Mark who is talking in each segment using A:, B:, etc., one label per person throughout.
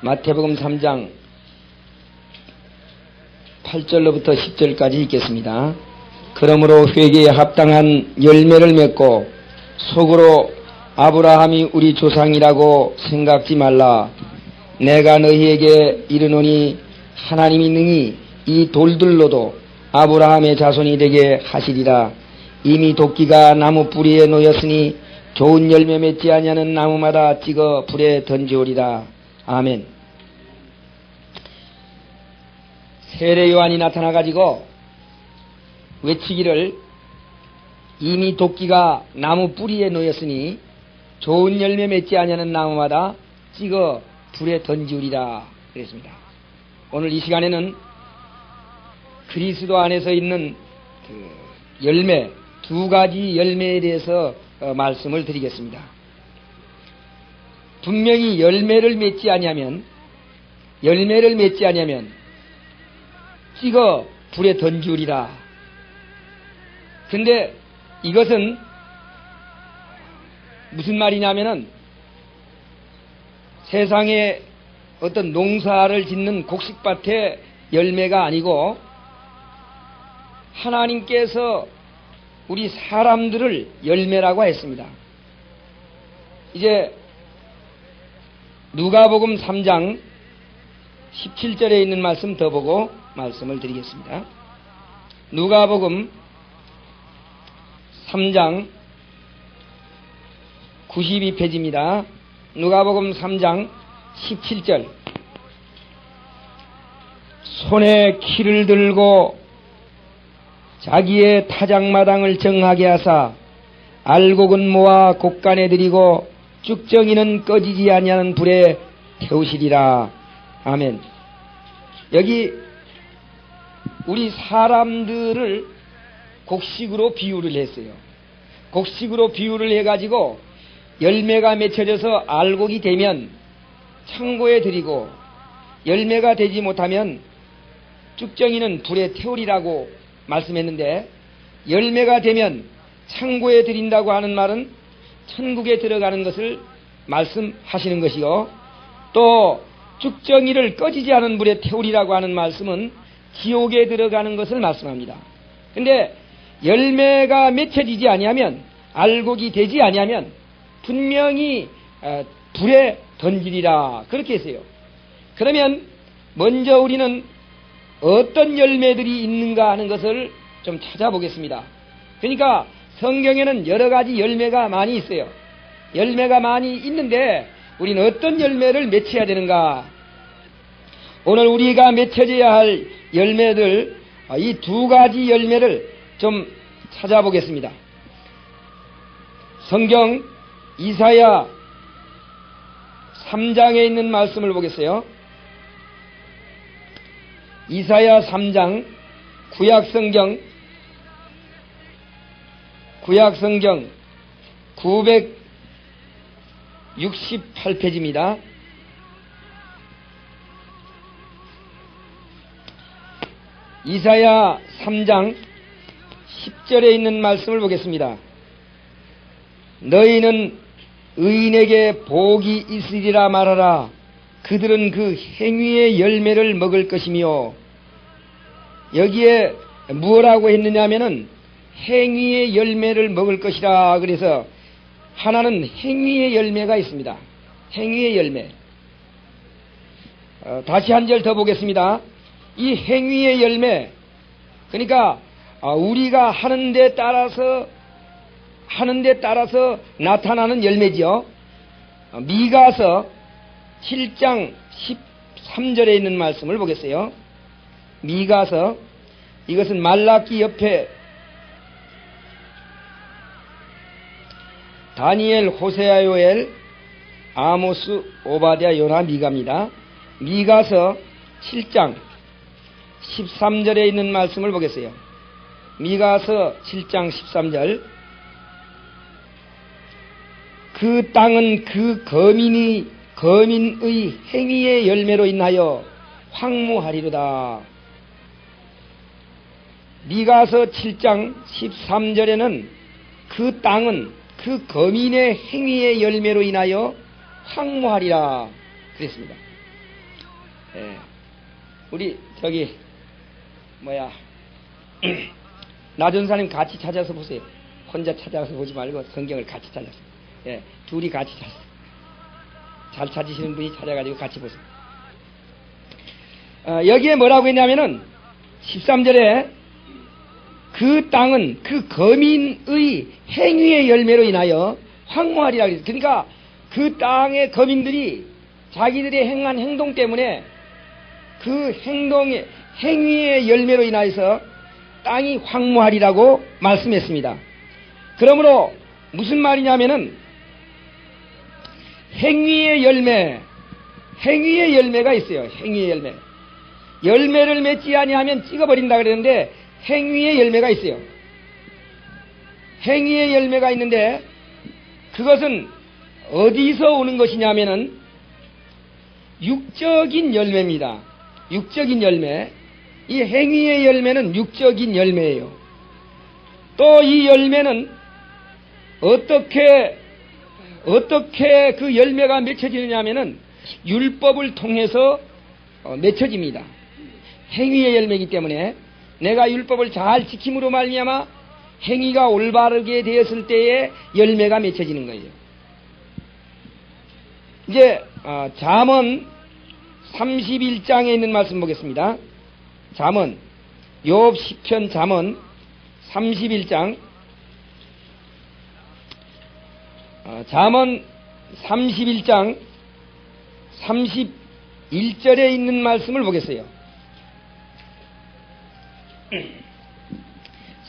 A: 마태복음 3장 8절로부터 10절까지 읽겠습니다. 그러므로 회개에 합당한 열매를 맺고 속으로 아브라함이 우리 조상이라고 생각지 말라. 내가 너희에게 이르노니 하나님이 능히 이 돌들로도 아브라함의 자손이 되게 하시리라. 이미 도끼가 나무 뿌리에 놓였으니 좋은 열매 맺지 아니하는 나무마다 찍어 불에 던지오리라. 아멘. 세례 요한이 나타나 가지고 외치기를 이미 도끼가 나무 뿌리에 놓였으니 좋은 열매 맺지 아니하는 나무마다 찍어 불에 던지우리라 그랬습니다. 오늘 이 시간에는 그리스도 안에서 있는 그 열매, 두 가지 열매에 대해서 말씀을 드리겠습니다. 분명히 열매를 맺지 아니하면 찍어 불에 던지우리라. 근데 이것은 무슨 말이냐면은 세상에 어떤 농사를 짓는 곡식밭의 열매가 아니고 하나님께서 우리 사람들을 열매라고 했습니다. 이제 누가복음 3장 17절에 있는 말씀 더 보고 말씀을 드리겠습니다. 누가복음 3장 92페이지입니다. 누가복음 3장 17절. 손에 키를 들고 자기의 타작마당을 정하게 하사 알곡은 모아 곡간에 들이고 쭉정이는 꺼지지 아니하는 불에 태우시리라. 아멘. 여기 우리 사람들을 곡식으로 비유를 했어요. 곡식으로 비유를 해가지고 열매가 맺혀져서 알곡이 되면 창고에 들이고 열매가 되지 못하면 쭉정이는 불에 태우리라고 말씀했는데, 열매가 되면 창고에 들인다고 하는 말은 천국에 들어가는 것을 말씀하시는 것이요, 또 쭉정이를 꺼지지 않은 불에 태우리라고 하는 말씀은 지옥에 들어가는 것을 말씀합니다. 근데 열매가 맺혀지지 아니하면, 알곡이 되지 아니하면 분명히 불에 던지리라 그렇게 했어요. 그러면 먼저 우리는 어떤 열매들이 있는가 하는 것을 좀 찾아보겠습니다. 그러니까 성경에는 여러 가지 열매가 많이 있어요. 열매가 많이 있는데 우리는 어떤 열매를 맺혀야 되는가? 오늘 우리가 맺혀져야 할 열매들, 이 두 가지 열매를 좀 찾아보겠습니다. 성경 이사야 3장에 있는 말씀을 보겠어요. 이사야 3장 구약성경 968페이지입니다. 이사야 3장 10절에 있는 말씀을 보겠습니다. 너희는 의인에게 복이 있으리라 말하라. 그들은 그 행위의 열매를 먹을 것이며, 여기에 무엇라고 했느냐면은 행위의 열매를 먹을 것이라. 그래서 하나는 행위의 열매가 있습니다. 행위의 열매. 다시 한 절 더 보겠습니다. 이 행위의 열매, 그러니까 우리가 하는 데 따라서 나타나는 열매지요. 미가서 7장 13절에 있는 말씀을 보겠어요. 미가서, 이것은 말라기 옆에 다니엘, 호세아, 요엘, 아모스, 오바댜, 요나, 미가입니다. 미가서 7장 13절에 있는 말씀을 보겠어요. 미가서 7장 13절. 그 땅은 그 거민의 행위의 열매로 인하여 황무하리로다. 미가서 7장 13절에는 그 땅은 그 거민의 행위의 열매로 인하여 황무하리라 그랬습니다. 예. 우리 나전사님 같이 찾아서 보세요. 혼자 찾아서 보지 말고 성경을 같이 찾아서. 예. 둘이 같이 찾아서. 잘 찾으시는 분이 찾아가지고 같이 보세요. 여기에 뭐라고 했냐면은 13절에 그 땅은 그 거민의 행위의 열매로 인하여 황무하리라 그랬어요. 그러니까 그 땅의 거민들이 자기들의 행한 행동 때문에 그 행위의 열매로 인하여서 땅이 황무하리라고 말씀했습니다. 그러므로 무슨 말이냐면은 행위의 열매가 있어요. 행위의 열매. 열매를 맺지 아니하면 찍어버린다 그랬는데 행위의 열매가 있어요. 행위의 열매가 있는데 그것은 어디서 오는 것이냐면은 육적인 열매입니다. 육적인 열매. 이 행위의 열매는 육적인 열매예요. 또 이 열매는 어떻게 그 열매가 맺혀지느냐면은 율법을 통해서 맺혀집니다. 행위의 열매이기 때문에 내가 율법을 잘 지킴으로 말미암아 행위가 올바르게 되었을 때에 열매가 맺혀지는 거예요. 이제 잠언 31장에 있는 말씀 보겠습니다. 잠언 욥 시편 잠언 31장 잠언 31장 31절에 있는 말씀을 보겠어요.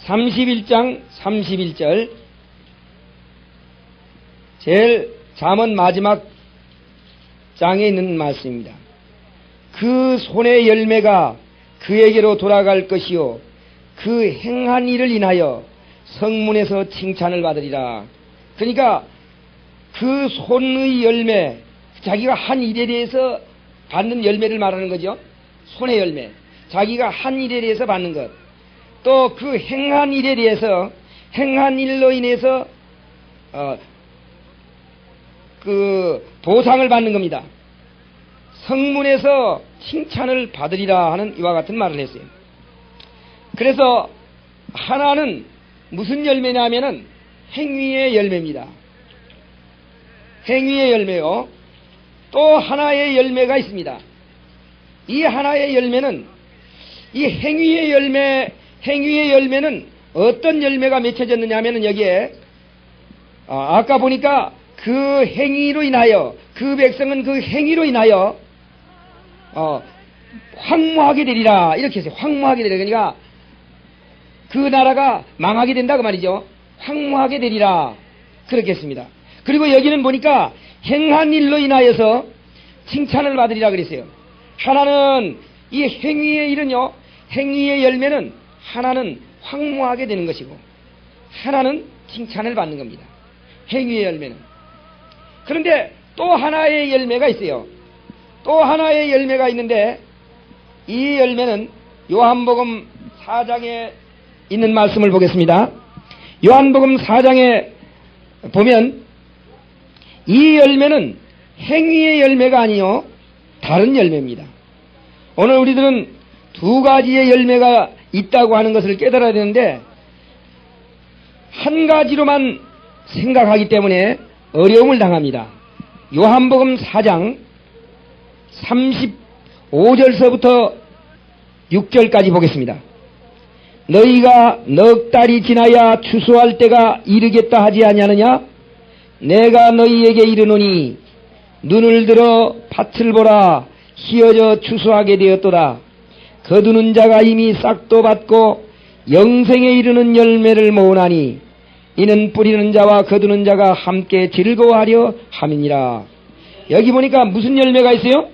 A: 31장 31절 제일 잠언 마지막 장에 있는 말씀입니다. 그 손의 열매가 그에게로 돌아갈 것이요 그 행한 일을 인하여 성문에서 칭찬을 받으리라. 그러니까 그 손의 열매, 자기가 한 일에 대해서 받는 열매를 말하는 거죠. 손의 열매, 자기가 한 일에 대해서 받는 것. 또 그 행한 일에 대해서, 행한 일로 인해서 그 보상을 받는 겁니다. 성문에서 칭찬을 받으리라 하는 이와 같은 말을 했어요. 그래서 하나는 무슨 열매냐면은 행위의 열매입니다. 행위의 열매요. 또 하나의 열매가 있습니다. 이 하나의 열매는 이 행위의 열매는 어떤 열매가 맺혀졌느냐 하면은 여기에 아까 보니까 그 행위로 인하여 그 백성은 그 행위로 인하여 황무하게 되리라 이렇게 했어요. 황무하게 되리라. 그러니까 그 나라가 망하게 된다 그 말이죠. 황무하게 되리라 그렇게 했습니다. 그리고 여기는 보니까 행한 일로 인하여서 칭찬을 받으리라 그랬어요. 하나는 이 행위의 일은요, 행위의 열매는 하나는 황무하게 되는 것이고 하나는 칭찬을 받는 겁니다. 행위의 열매는. 그런데 또 하나의 열매가 있어요. 또 하나의 열매가 있는데 이 열매는 요한복음 4장에 있는 말씀을 보겠습니다. 요한복음 4장에 보면 이 열매는 행위의 열매가 아니요 다른 열매입니다. 오늘 우리들은 두 가지의 열매가 있다고 하는 것을 깨달아야 되는데 한 가지로만 생각하기 때문에 어려움을 당합니다. 요한복음 4장 35절서부터 6절까지 보겠습니다. 너희가 넉 달이 지나야 추수할 때가 이르겠다 하지 아니하느냐? 내가 너희에게 이르노니 눈을 들어 밭을 보라. 희어져 추수하게 되었도다. 거두는 자가 이미 싹도 받고 영생에 이르는 열매를 모으나니 이는 뿌리는 자와 거두는 자가 함께 즐거워하려 함이니라. 여기 보니까 무슨 열매가 있어요?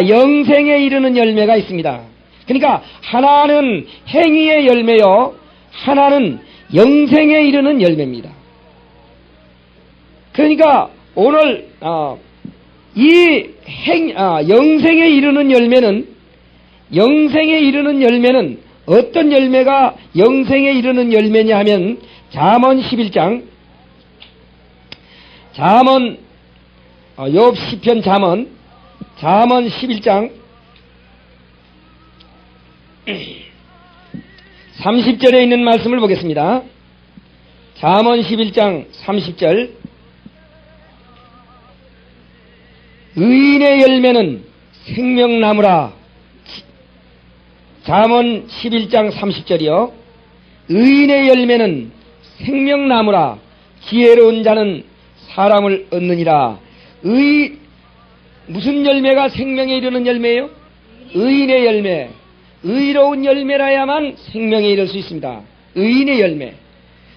A: 영생에 이르는 열매가 있습니다. 그러니까 하나는 행위의 열매요, 하나는 영생에 이르는 열매입니다. 그러니까 오늘 영생에 이르는 열매는 어떤 열매가 영생에 이르는 열매냐 하면 잠언 11장 욥 시편 잠언 11장 30절에 있는 말씀을 보겠습니다. 잠언 11장 30절. 의인의 열매는 생명나무라. 잠언 11장 30절이요. 의인의 열매는 생명나무라. 지혜로운 자는 사람을 얻느니라. 무슨 열매가 생명에 이르는 열매예요? 의인의 열매. 의로운 열매라야만 생명에 이를 수 있습니다. 의인의 열매.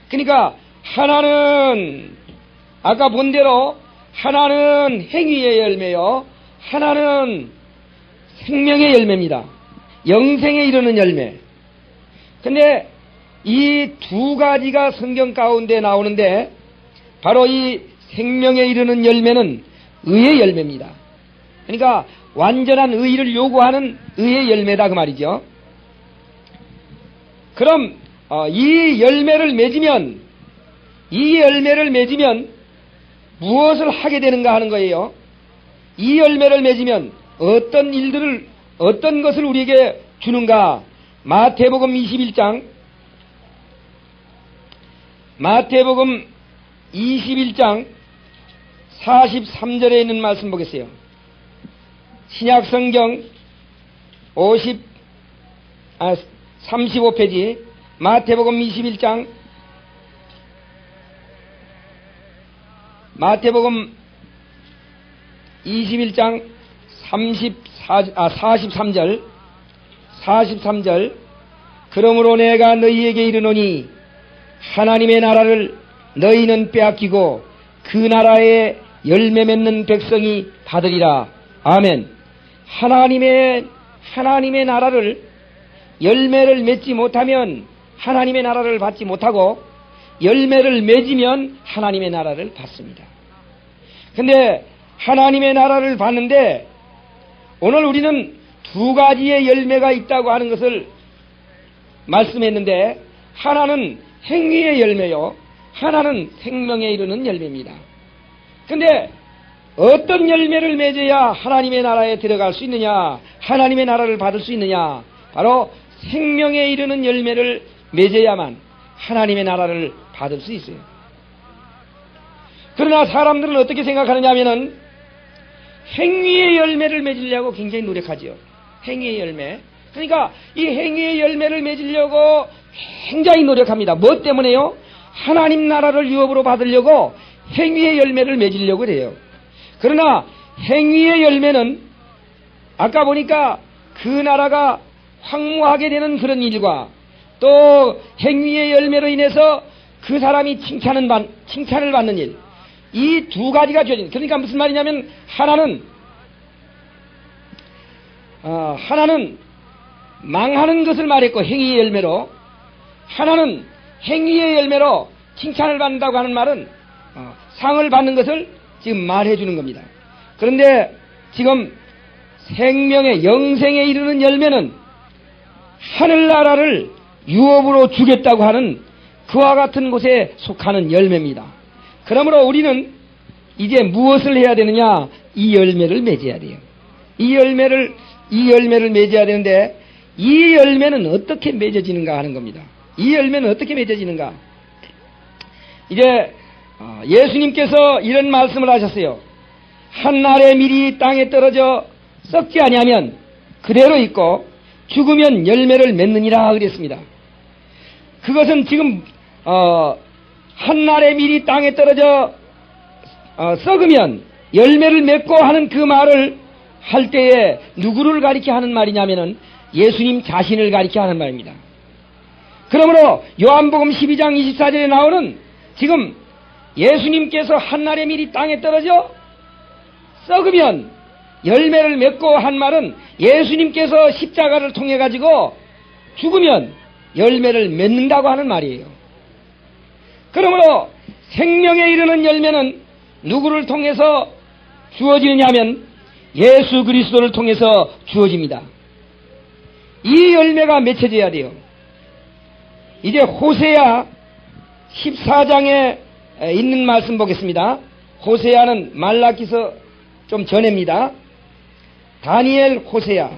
A: 그러니까 하나는 아까 본 대로 하나는 행위의 열매요, 하나는 생명의 열매입니다. 영생에 이르는 열매. 근데 이 두 가지가 성경 가운데 나오는데 바로 이 생명에 이르는 열매는 의의 열매입니다. 그러니까 완전한 의의를 요구하는 의의 열매다 그 말이죠. 그럼 이 열매를 맺으면 무엇을 하게 되는가 하는 거예요. 이 열매를 맺으면 어떤 것을 우리에게 주는가. 마태복음 21장 43절에 있는 말씀 보겠어요. 신약성경 35페이지 마태복음 21장 43절. 그러므로 내가 너희에게 이르노니 하나님의 나라를 너희는 빼앗기고 그 나라에 열매 맺는 백성이 받으리라. 아멘. 하나님의 나라를 열매를 맺지 못하면 하나님의 나라를 받지 못하고 열매를 맺으면 하나님의 나라를 받습니다. 근데 하나님의 나라를 받는데 오늘 우리는 두 가지의 열매가 있다고 하는 것을 말씀했는데 하나는 행위의 열매요, 하나는 생명에 이르는 열매입니다. 근데 어떤 열매를 맺어야 하나님의 나라에 들어갈 수 있느냐, 하나님의 나라를 받을 수 있느냐, 바로 생명에 이르는 열매를 맺어야만 하나님의 나라를 받을 수 있어요. 그러나 사람들은 어떻게 생각하느냐 하면은 행위의 열매를 맺으려고 굉장히 노력하지요. 행위의 열매. 그러니까 이 행위의 열매를 맺으려고 굉장히 노력합니다. 뭐 때문에요? 하나님 나라를 유업으로 받으려고 행위의 열매를 맺으려고 그래요. 그러나 행위의 열매는 아까 보니까 그 나라가 황무하게 되는 그런 일과 또 행위의 열매로 인해서 그 사람이 칭찬을 받는 일, 이 두 가지가 주어진. 그러니까 무슨 말이냐면 하나는 망하는 것을 말했고 행위의 열매로, 하나는 행위의 열매로 칭찬을 받는다고 하는 말은 상을 받는 것을 지금 말해 주는 겁니다. 그런데 지금 생명의 영생에 이르는 열매는 하늘나라를 유업으로 주겠다고 하는 그와 같은 곳에 속하는 열매입니다. 그러므로 우리는 이제 무엇을 해야 되느냐? 이 열매를 맺어야 돼요. 이 열매를 맺어야 되는데 이 열매는 어떻게 맺어지는가 하는 겁니다. 이 열매는 어떻게 맺어지는가? 이제 예수님께서 이런 말씀을 하셨어요. 한 알의 밀이 땅에 떨어져 썩지 아니하면 그대로 있고 죽으면 열매를 맺느니라 그랬습니다. 그것은 지금 한 알의 밀이 땅에 떨어져 썩으면 열매를 맺고 하는 그 말을 할 때에 누구를 가리켜 하는 말이냐면은 예수님 자신을 가리켜 하는 말입니다. 그러므로 요한복음 12장 24절에 나오는 지금 예수님께서 한 알의 밀이 땅에 떨어져 썩으면 열매를 맺고 한 말은 예수님께서 십자가를 통해 가지고 죽으면 열매를 맺는다고 하는 말이에요. 그러므로 생명에 이르는 열매는 누구를 통해서 주어지느냐면 예수 그리스도를 통해서 주어집니다. 이 열매가 맺혀져야 돼요. 이제 호세아 14장에 있는 말씀 보겠습니다. 호세아는 말라기서 좀 전입니다. 다니엘, 호세아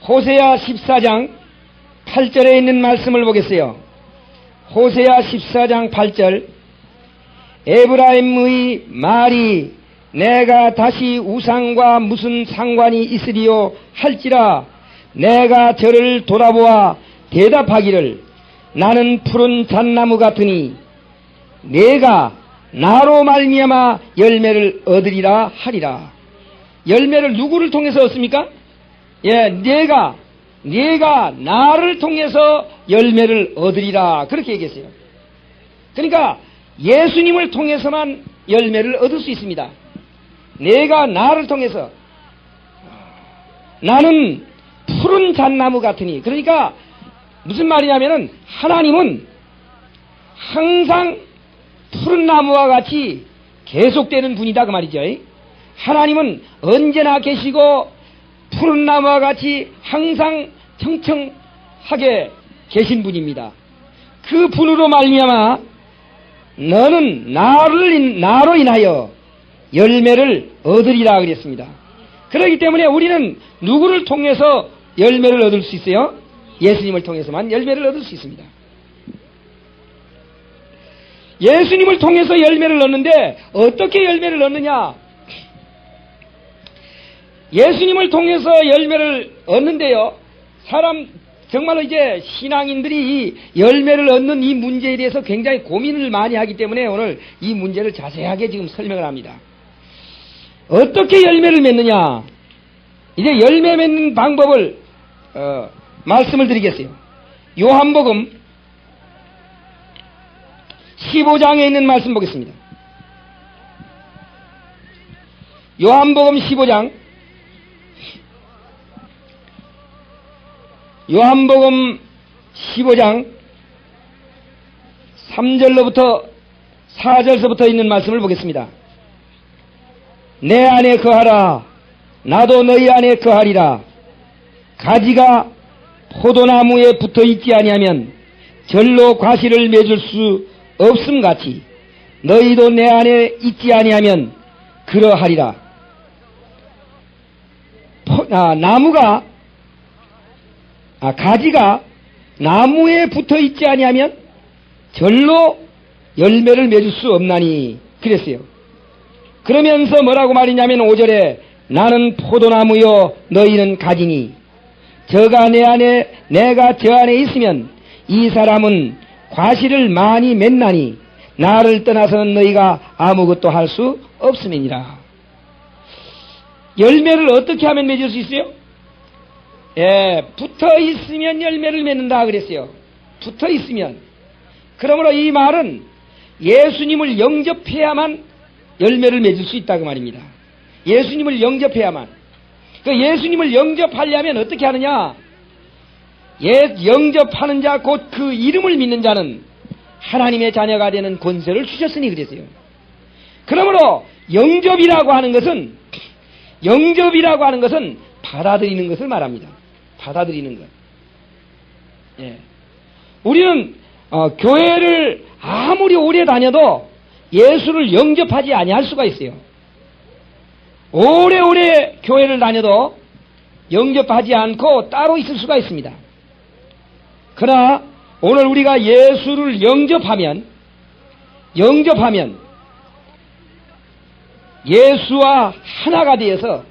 A: 호세아 14장 8절에 있는 말씀을 보겠어요. 호세아 14장 8절. 에브라임의 말이 내가 다시 우상과 무슨 상관이 있으리요 할지라 내가 저를 돌아보아 대답하기를 나는 푸른 잣나무 같으니 내가 나로 말미암아 열매를 얻으리라 하리라. 열매를 누구를 통해서 얻습니까? 예, 내가 나를 통해서 열매를 얻으리라 그렇게 얘기했어요. 그러니까 예수님을 통해서만 열매를 얻을 수 있습니다. 내가 나를 통해서 나는 푸른 잣나무 같으니, 그러니까 무슨 말이냐면은 하나님은 항상 푸른 나무와 같이 계속되는 분이다 그 말이죠. 하나님은 언제나 계시고 푸른 나무와 같이 항상 청청하게 계신 분입니다. 그 분으로 말미암아 너는 나로 인하여 열매를 얻으리라 그랬습니다. 그렇기 때문에 우리는 누구를 통해서 열매를 얻을 수 있어요? 예수님을 통해서만 열매를 얻을 수 있습니다. 예수님을 통해서 열매를 얻는데 어떻게 열매를 얻느냐? 예수님을 통해서 열매를 얻는데요, 정말로 이제 신앙인들이 이 열매를 얻는 이 문제에 대해서 굉장히 고민을 많이 하기 때문에 오늘 이 문제를 자세하게 지금 설명을 합니다. 어떻게 열매를 맺느냐? 이제 열매 맺는 방법을 말씀을 드리겠어요. 요한복음 15장에 있는 말씀 보겠습니다. 요한복음 15장 요한복음 15장 3절로부터 4절서부터 있는 말씀을 보겠습니다. 내 안에 거하라. 나도 너희 안에 거하리라. 가지가 포도나무에 붙어 있지 아니하면 절로 과실을 맺을 수 없음 같이 너희도 내 안에 있지 아니하면 그러하리라. 가지가 나무에 붙어 있지 아니하면 절로 열매를 맺을 수 없나니 그랬어요. 그러면서 뭐라고 말이냐면 5절에 나는 포도나무요 너희는 가지니 저가 내 안에 내가 저 안에 있으면 이 사람은 과실을 많이 맺나니 나를 떠나서는 너희가 아무것도 할 수 없음이니라. 열매를 어떻게 하면 맺을 수 있어요? 예, 붙어 있으면 열매를 맺는다 그랬어요. 붙어 있으면. 그러므로 이 말은 예수님을 영접해야만 열매를 맺을 수 있다 그 말입니다. 예수님을 영접해야만. 그 예수님을 영접하려면 어떻게 하느냐? 영접하는 자 곧 그 이름을 믿는 자는 하나님의 자녀가 되는 권세를 주셨으니 그랬어요. 그러므로 영접이라고 하는 것은 받아들이는 것을 말합니다. 받아들이는 것. 예. 우리는 교회를 아무리 오래 다녀도 예수를 영접하지 아니할 수가 있어요. 오래오래 교회를 다녀도 영접하지 않고 따로 있을 수가 있습니다. 그러나 오늘 우리가 예수를 영접하면 예수와 하나가 되어서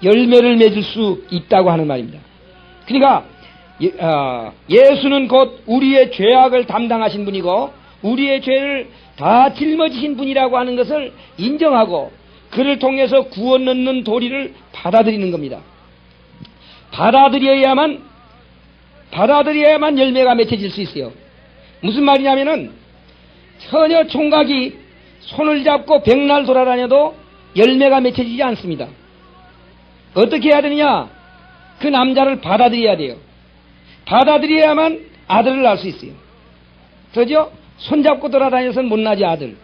A: 열매를 맺을 수 있다고 하는 말입니다. 그러니까 예수는 곧 우리의 죄악을 담당하신 분이고 우리의 죄를 다 짊어지신 분이라고 하는 것을 인정하고 그를 통해서 구원 얻는 도리를 받아들이는 겁니다. 받아들여야만 열매가 맺혀질 수 있어요. 무슨 말이냐면은 처녀 총각이 손을 잡고 백날 돌아다녀도 열매가 맺혀지지 않습니다. 어떻게 해야 되느냐? 그 남자를 받아들여야 돼요. 받아들여야만 아들을 낳을 수 있어요. 그죠? 손잡고 돌아다녀서는 못나지 아들.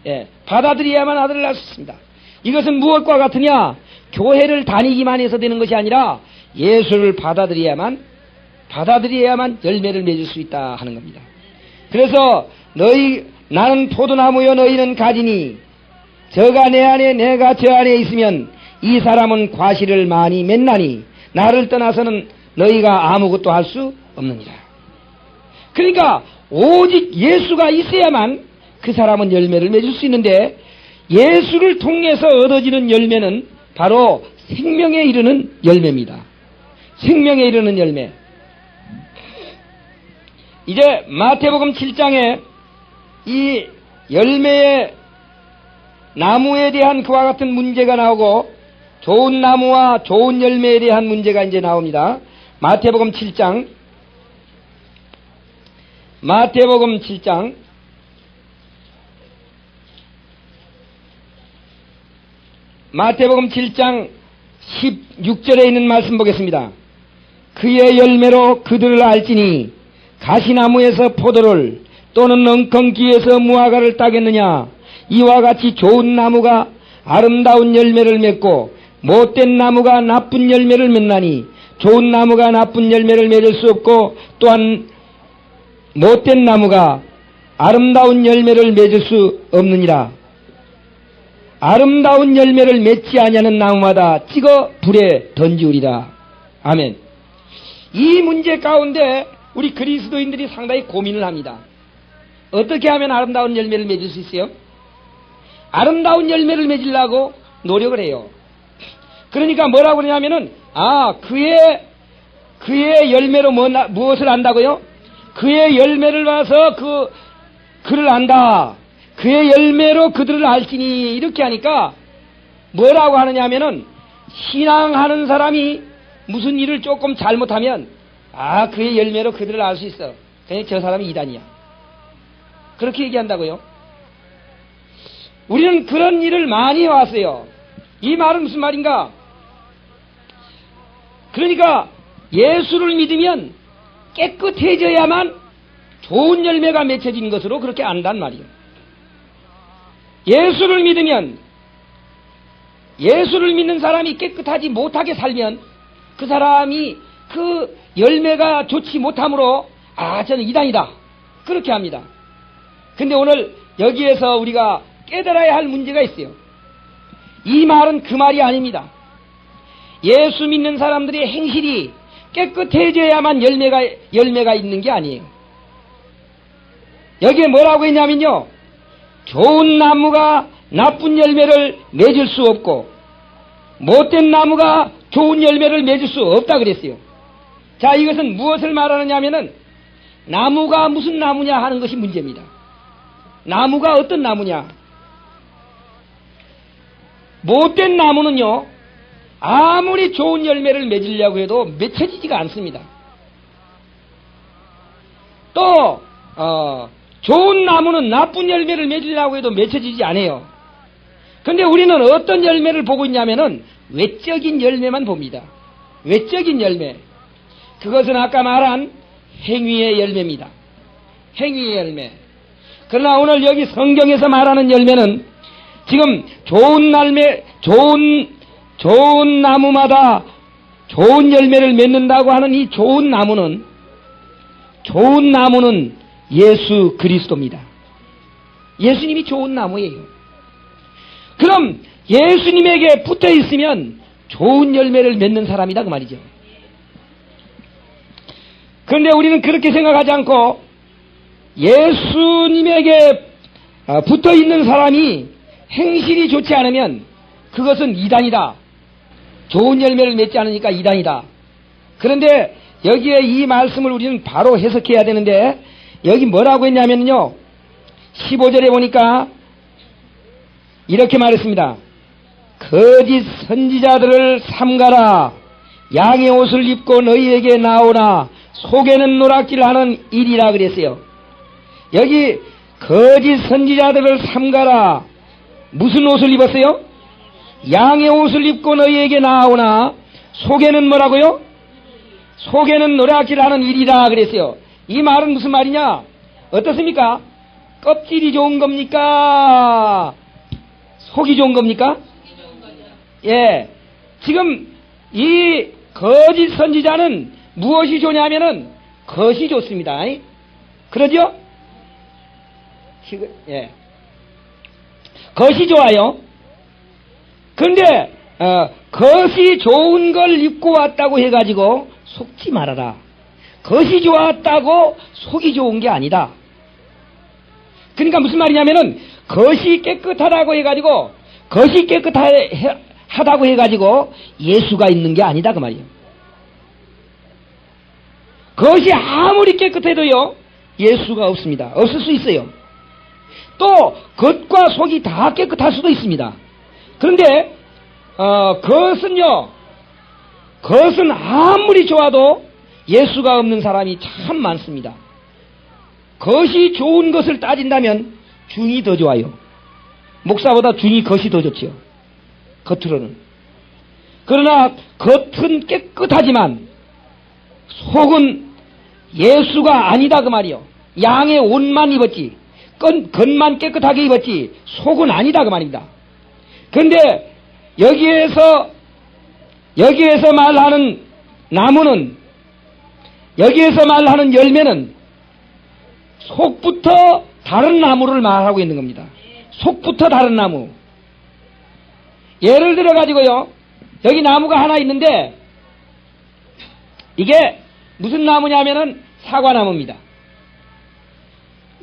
A: 예, 받아들여야만 아들을 낳을 수 있습니다. 이것은 무엇과 같으냐? 교회를 다니기만 해서 되는 것이 아니라 예수를 받아들여야만 열매를 맺을 수 있다 하는 겁니다. 그래서 나는 포도나무요 너희는 가지니 저가 내 안에 내가 저 안에 있으면 이 사람은 과실을 많이 맺나니 나를 떠나서는 너희가 아무것도 할 수 없느니라. 그러니까 오직 예수가 있어야만 그 사람은 열매를 맺을 수 있는데, 예수를 통해서 얻어지는 열매는 바로 생명에 이르는 열매입니다. 생명에 이르는 열매. 이제 마태복음 7장에 이 열매의 나무에 대한 그와 같은 문제가 나오고, 좋은 나무와 좋은 열매에 대한 문제가 이제 나옵니다. 마태복음 7장 16절에 있는 말씀 보겠습니다. 그의 열매로 그들을 알지니 가시나무에서 포도를 또는 엉겅퀴에서 무화과를 따겠느냐. 이와 같이 좋은 나무가 아름다운 열매를 맺고 못된 나무가 나쁜 열매를 맺나니 좋은 나무가 나쁜 열매를 맺을 수 없고 또한 못된 나무가 아름다운 열매를 맺을 수 없느니라. 아름다운 열매를 맺지 아니하는 나무마다 찍어 불에 던지우리라. 아멘. 이 문제 가운데 우리 그리스도인들이 상당히 고민을 합니다. 어떻게 하면 아름다운 열매를 맺을 수 있어요? 아름다운 열매를 맺으려고 노력을 해요. 그러니까 뭐라고 그러냐면은, 그의 열매로 무엇을 안다고요? 그의 열매를 봐서 그를 안다. 그의 열매로 그들을 알지니. 이렇게 하니까 뭐라고 하느냐 하면은, 신앙하는 사람이 무슨 일을 조금 잘못하면 그의 열매로 그들을 알 수 있어. 그냥 저 사람이 이단이야. 그렇게 얘기한다고요. 우리는 그런 일을 많이 해왔어요. 이 말은 무슨 말인가? 그러니까 예수를 믿으면 깨끗해져야만 좋은 열매가 맺혀진 것으로 그렇게 안단 말이에요. 예수를 믿는 사람이 깨끗하지 못하게 살면 그 사람이 그 열매가 좋지 못하므로 저는 이단이다. 그렇게 합니다. 근데 오늘 여기에서 우리가 깨달아야 할 문제가 있어요. 이 말은 그 말이 아닙니다. 예수 믿는 사람들의 행실이 깨끗해져야만 열매가 있는 게 아니에요. 여기에 뭐라고 했냐면요, 좋은 나무가 나쁜 열매를 맺을 수 없고 못된 나무가 좋은 열매를 맺을 수 없다 그랬어요. 자, 이것은 무엇을 말하느냐면은 나무가 무슨 나무냐 하는 것이 문제입니다. 나무가 어떤 나무냐? 못된 나무는요, 아무리 좋은 열매를 맺으려고 해도 맺혀지지가 않습니다. 또 좋은 나무는 나쁜 열매를 맺으려고 해도 맺혀지지 않아요. 근데 우리는 어떤 열매를 보고 있냐면은 외적인 열매만 봅니다. 외적인 열매. 그것은 아까 말한 행위의 열매입니다. 행위의 열매. 그러나 오늘 여기 성경에서 말하는 열매는 지금 좋은 나무마다 좋은 열매를 맺는다고 하는 이 좋은 나무는 예수 그리스도입니다. 예수님이 좋은 나무예요. 그럼 예수님에게 붙어 있으면 좋은 열매를 맺는 사람이다 그 말이죠. 그런데 우리는 그렇게 생각하지 않고 예수님에게 붙어 있는 사람이 행실이 좋지 않으면 그것은 이단이다. 좋은 열매를 맺지 않으니까 이단이다. 그런데 여기에 이 말씀을 우리는 바로 해석해야 되는데, 여기 뭐라고 했냐면요, 15절에 보니까 이렇게 말했습니다. 거짓 선지자들을 삼가라. 양의 옷을 입고 너희에게 나오나 속에는 노랗기를 하는 일이라 그랬어요. 여기 거짓 선지자들을 삼가라. 무슨 옷을 입었어요? 양의 옷을 입고 너희에게 나오나 속에는 뭐라고요? 속에는 노랗기를 하는 일이라 그랬어요. 이 말은 무슨 말이냐? 어떻습니까? 껍질이 좋은 겁니까? 속이 좋은 겁니까? 예. 지금 이 거짓 선지자는 무엇이 좋냐면은 겉이 좋습니다. 그러죠? 예. 겉이 좋아요. 그런데 것이 좋은 걸 입고 왔다고 해가지고 속지 말아라. 것이 좋았다고 속이 좋은 게 아니다. 그러니까 무슨 말이냐면은 것이 깨끗하다고 해가지고 것이 깨끗하다고 해가지고 예수가 있는 게 아니다 그 말이에요. 것이 아무리 깨끗해도요 예수가 없습니다. 없을 수 있어요. 또 겉과 속이 다 깨끗할 수도 있습니다. 그런데 것은 아무리 좋아도 예수가 없는 사람이 참 많습니다. 것이 좋은 것을 따진다면 중이 더 좋아요. 목사보다 중이 것이 더 좋지요. 겉으로는. 그러나 겉은 깨끗하지만 속은 예수가 아니다 그 말이요. 양의 옷만 입었지 겉만 깨끗하게 입었지 속은 아니다 그 말입니다. 그런데 여기에서 말하는 나무는, 여기에서 말하는 열매는 속부터 다른 나무를 말하고 있는 겁니다. 속부터 다른 나무. 예를 들어 가지고요, 여기 나무가 하나 있는데 이게 무슨 나무냐면은 사과나무입니다.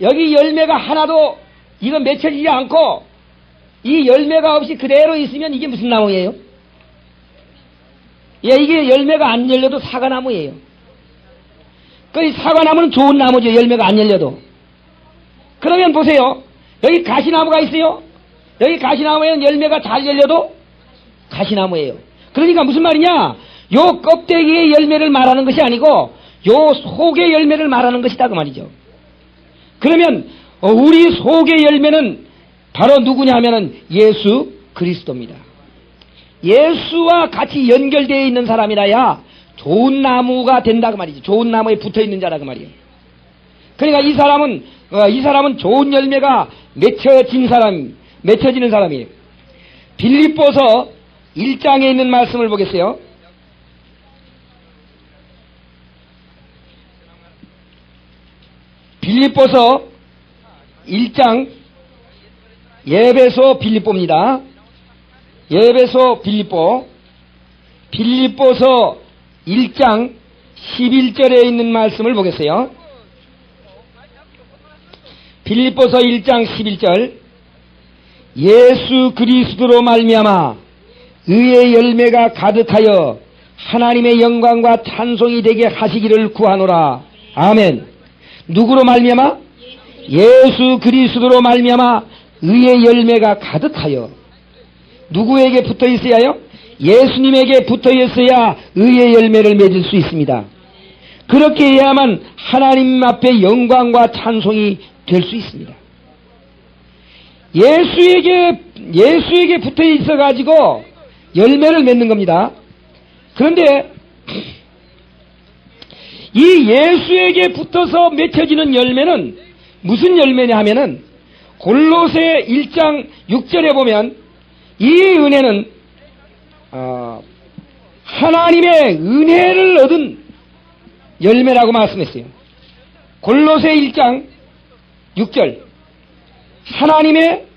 A: 여기 열매가 하나도 이건 맺혀지지 않고 이 열매가 없이 그대로 있으면 이게 무슨 나무예요? 예, 이게 열매가 안 열려도 사과나무예요. 그 사과나무는 좋은 나무죠. 열매가 안 열려도. 그러면 보세요. 여기 가시나무가 있어요. 여기 가시나무에는 열매가 잘 열려도 가시나무예요. 그러니까 무슨 말이냐? 요 껍데기의 열매를 말하는 것이 아니고 요 속의 열매를 말하는 것이다 그 말이죠. 그러면 우리 속의 열매는 바로 누구냐 하면은 예수 그리스도입니다. 예수와 같이 연결되어 있는 사람이라야 좋은 나무가 된다 그 말이죠. 좋은 나무에 붙어 있는 자라 그 말이에요. 그러니까 이 사람은 좋은 열매가 맺혀지는 사람이에요. 빌립보서 1장에 있는 말씀을 보겠어요. 빌립보서 1장 예배소 빌립보입니다. 예배소 빌립보서 1장 11절에 있는 말씀을 보겠어요. 빌립보서 1장 11절 예수 그리스도로 말미암아 의의 열매가 가득하여 하나님의 영광과 찬송이 되게 하시기를 구하노라. 아멘. 누구로 말미암아? 예수 그리스도로 말미암아 의의 열매가 가득하여. 누구에게 붙어 있어야요? 예수님에게 붙어 있어야 의의 열매를 맺을 수 있습니다. 그렇게 해야만 하나님 앞에 영광과 찬송이 될 수 있습니다. 예수에게 붙어 있어 가지고 열매를 맺는 겁니다. 그런데 이 예수에게 붙어서 맺혀지는 열매는 무슨 열매냐 하면은 골로새 1장 6절에 보면 이 은혜는 하나님의 은혜를 얻은 열매라고 말씀했어요. 골로새 1장 6절 하나님의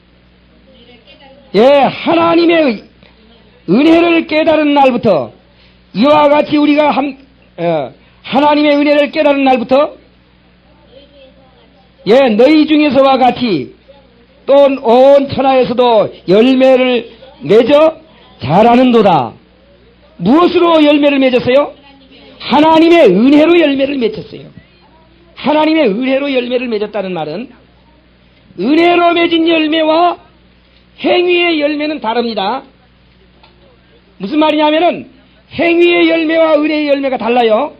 A: 은혜를 깨달은 날부터 이와 같이 우리가 하나님의 은혜를 깨달은 날부터 너희 중에서와 같이 또 온 천하에서도 열매를 맺어 자라는도다. 무엇으로 열매를 맺었어요? 하나님의 은혜로 열매를 맺었어요. 하나님의 은혜로 열매를 맺었다는 말은 은혜로 맺은 열매와 행위의 열매는 다릅니다. 무슨 말이냐면은 행위의 열매와 은혜의 열매가 달라요.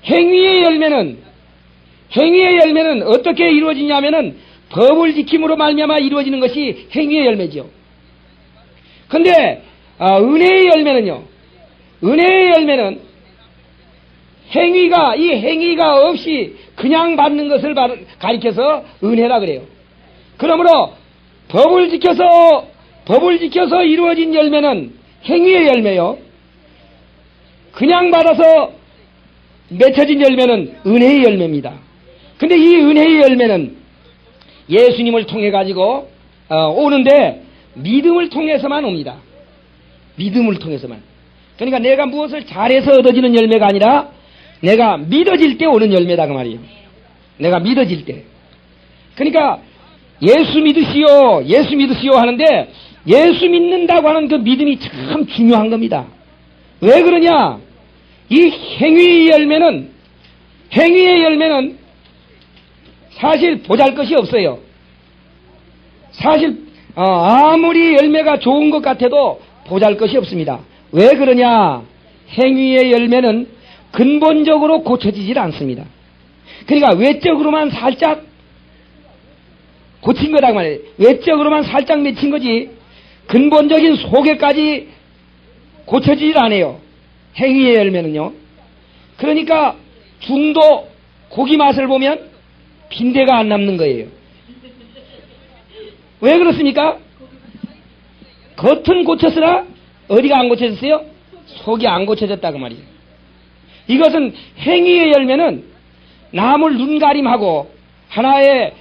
A: 행위의 열매는 어떻게 이루어지냐면은 법을 지킴으로 말미암아 이루어지는 것이 행위의 열매죠. 근데 은혜의 열매는요. 은혜의 열매는 행위가 없이 그냥 받는 것을 가리켜서 은혜라 그래요. 그러므로 법을 지켜서 이루어진 열매는 행위의 열매요. 그냥 받아서 맺혀진 열매는 은혜의 열매입니다. 근데 이 은혜의 열매는 예수님을 통해 가지고 오는데 믿음을 통해서만 옵니다. 믿음을 통해서만. 그러니까 내가 무엇을 잘해서 얻어지는 열매가 아니라 내가 믿어질 때 오는 열매다 그 말이에요. 내가 믿어질 때. 그러니까 예수 믿으시오, 예수 믿으시오 하는데 예수 믿는다고 하는 그 믿음이 참 중요한 겁니다. 왜 그러냐? 이 행위의 열매는 사실 보잘것이 없어요. 사실 아무리 열매가 좋은 것 같아도 보잘것이 없습니다. 왜 그러냐? 행위의 열매는 근본적으로 고쳐지질 않습니다. 그러니까 외적으로만 살짝 고친 거다 그 말이에요. 외적으로만 살짝 맺힌 거지 근본적인 속에까지 고쳐지질 않아요. 행위의 열매는요. 그러니까 중도 고기 맛을 보면 빈대가 안 남는 거예요. 왜 그렇습니까? 겉은 고쳤으나 어디가 안 고쳐졌어요? 속이 안 고쳐졌다 그 말이에요. 이것은 행위의 열매는 남을 눈가림하고 하나의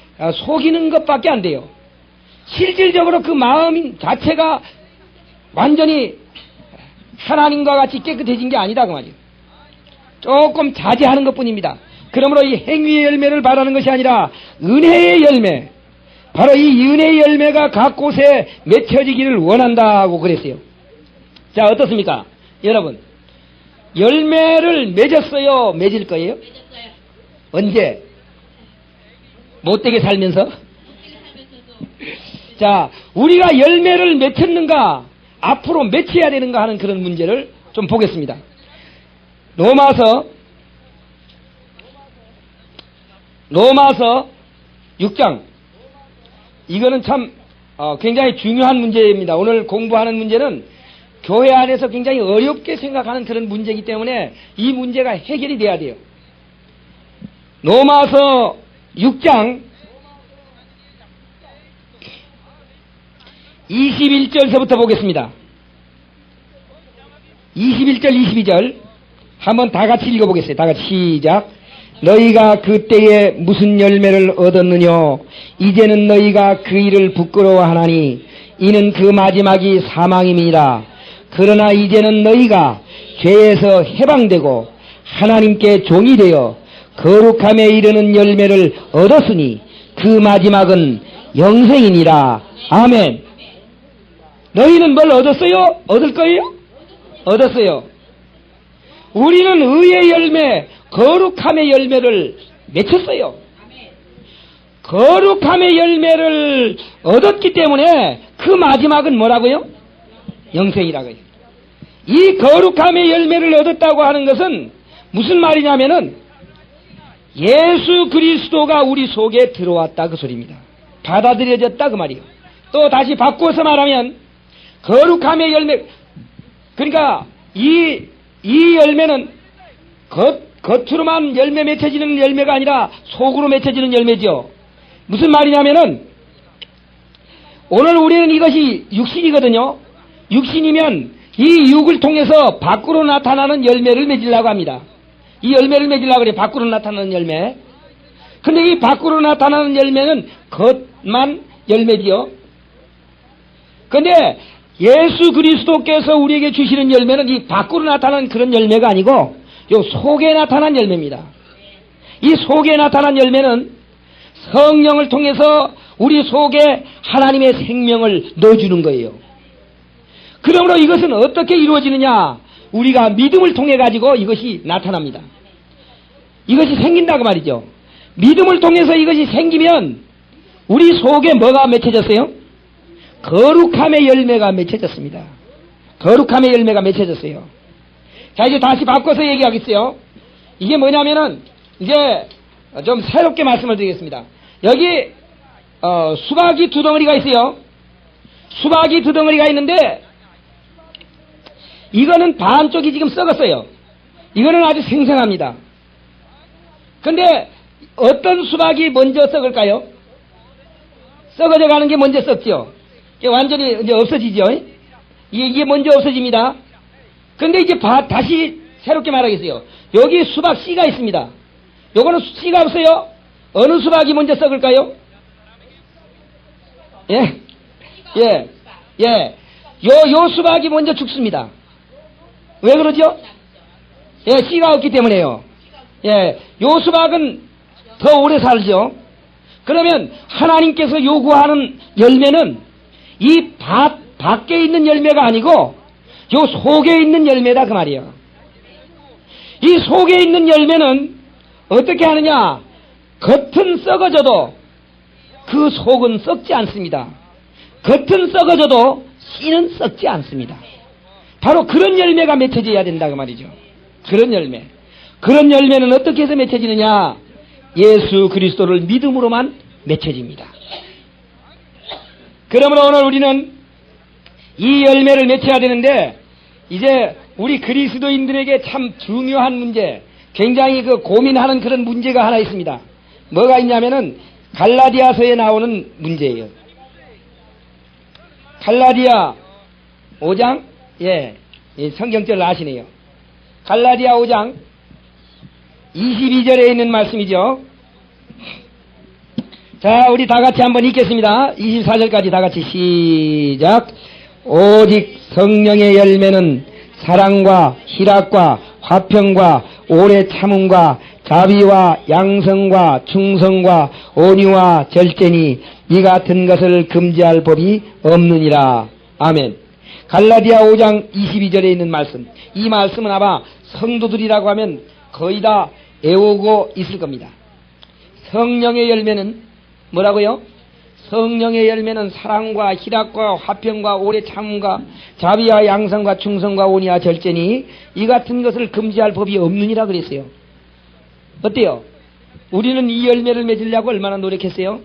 A: 속이는 것밖에 안 돼요. 실질적으로 그 마음 자체가 완전히 하나님과 같이 깨끗해진 게 아니다 그 말이에요. 조금 자제하는 것뿐입니다. 그러므로 이 행위의 열매를 바라는 것이 아니라 은혜의 열매, 바로 이 은혜의 열매가 각 곳에 맺혀지기를 원한다고 그랬어요. 자, 어떻습니까? 여러분, 열매를 맺었어요? 맺을 거예요?
B: 맺었어요.
A: 언제? 못되게 살면서? 자, 우리가 열매를 맺혔는가, 앞으로 맺혀야 되는가 하는 그런 문제를 좀 보겠습니다. 로마서 6장. 이거는 참 굉장히 중요한 문제입니다. 오늘 공부하는 문제는 교회 안에서 굉장히 어렵게 생각하는 그런 문제이기 때문에 이 문제가 해결이 돼야 돼요. 로마서 6장 21절서부터 보겠습니다. 21절 22절 한번 다 같이 읽어보겠어요. 다 같이 시작. 너희가 그때에 무슨 열매를 얻었느냐? 이제는 너희가 그 일을 부끄러워하나니 이는 그 마지막이 사망임이니라. 그러나 이제는 너희가 죄에서 해방되고 하나님께 종이 되어 거룩함에 이르는 열매를 얻었으니 그 마지막은 영생이니라. 아멘. 너희는 뭘 얻었어요? 얻을 거예요? 얻었어요. 우리는 의의 열매, 거룩함의 열매를 맺혔어요. 거룩함의 열매를 얻었기 때문에 그 마지막은 뭐라고요? 영생이라고요. 이 거룩함의 열매를 얻었다고 하는 것은 무슨 말이냐면은 예수 그리스도가 우리 속에 들어왔다 그 소리입니다. 받아들여졌다 그 말이에요. 또 다시 바꿔서 말하면 거룩함의 열매, 그러니까 이 열매는 겉으로만 열매 맺혀지는 열매가 아니라 속으로 맺혀지는 열매죠. 무슨 말이냐면은 오늘 우리는 이것이 육신이거든요. 육신이면 이 육을 통해서 밖으로 나타나는 열매를 맺으려고 합니다. 이 열매를 맺으려고 그래. 밖으로 나타나는 열매. 근데 이 밖으로 나타나는 열매는 겉만 열매지요. 근데 예수 그리스도께서 우리에게 주시는 열매는 이 밖으로 나타나는 그런 열매가 아니고 요 속에 나타난 열매입니다. 이 속에 나타난 열매는 성령을 통해서 우리 속에 하나님의 생명을 넣어주는 거예요. 그러므로 이것은 어떻게 이루어지느냐? 우리가 믿음을 통해 가지고 이것이 나타납니다. 이것이 생긴다고 말이죠. 믿음을 통해서 이것이 생기면 우리 속에 뭐가 맺혀졌어요? 거룩함의 열매가 맺혀졌습니다. 거룩함의 열매가 맺혀졌어요. 자, 이제 다시 바꿔서 얘기하겠어요. 이게 뭐냐면은 이제 좀 새롭게 말씀을 드리겠습니다. 여기 수박이 두 덩어리가 있어요. 수박이 두 덩어리가 있는데 이거는 반쪽이 지금 썩었어요. 이거는 아주 생생합니다. 근데 어떤 수박이 먼저 썩을까요? 썩어져 가는 게 먼저 썩죠. 완전히 이제 없어지죠. 이게 먼저 없어집니다. 근데 이제 다시 새롭게 말하겠어요. 여기 수박 씨가 있습니다. 요거는 씨가 없어요. 어느 수박이 먼저 썩을까요? 예. 요 수박이 먼저 죽습니다. 왜 그러죠? 예, 씨가 없기 때문에요. 예, 요 수박은 더 오래 살죠. 그러면 하나님께서 요구하는 열매는 이 밖에 있는 열매가 아니고 요 속에 있는 열매다 그 말이에요. 이 속에 있는 열매는 어떻게 하느냐? 겉은 썩어져도 그 속은 썩지 않습니다. 겉은 썩어져도 씨는 썩지 않습니다. 바로 그런 열매가 맺혀져야 된다 그 말이죠. 그런 열매. 그런 열매는 어떻게 해서 맺혀지느냐? 예수 그리스도를 믿음으로만 맺혀집니다. 그러므로 오늘 우리는 이 열매를 맺혀야 되는데, 이제 우리 그리스도인들에게 참 중요한 문제, 굉장히 고민하는 그런 문제가 하나 있습니다. 뭐가 있냐면은 갈라디아서에 나오는 문제예요. 갈라디아 5장, 예, 성경절 아시네요. 갈라디아 5장 22절에 있는 말씀이죠. 자, 우리 다 같이 한번 읽겠습니다. 24절까지 다 같이 시작. 오직 성령의 열매는 사랑과 희락과 화평과 오래 참음과 자비와 양성과 충성과 온유와 절제니 이 같은 것을 금지할 법이 없느니라. 아멘. 갈라디아 5장 22절에 있는 말씀, 이 말씀은 아마 성도들이라고 하면 거의 다 애우고 있을 겁니다. 성령의 열매는 뭐라고요? 성령의 열매는 사랑과 희락과 화평과 오래 참음과 자비와 양성과 충성과 온유와 절제니 이 같은 것을 금지할 법이 없느니라 그랬어요. 어때요? 우리는 이 열매를 맺으려고 얼마나 노력했어요?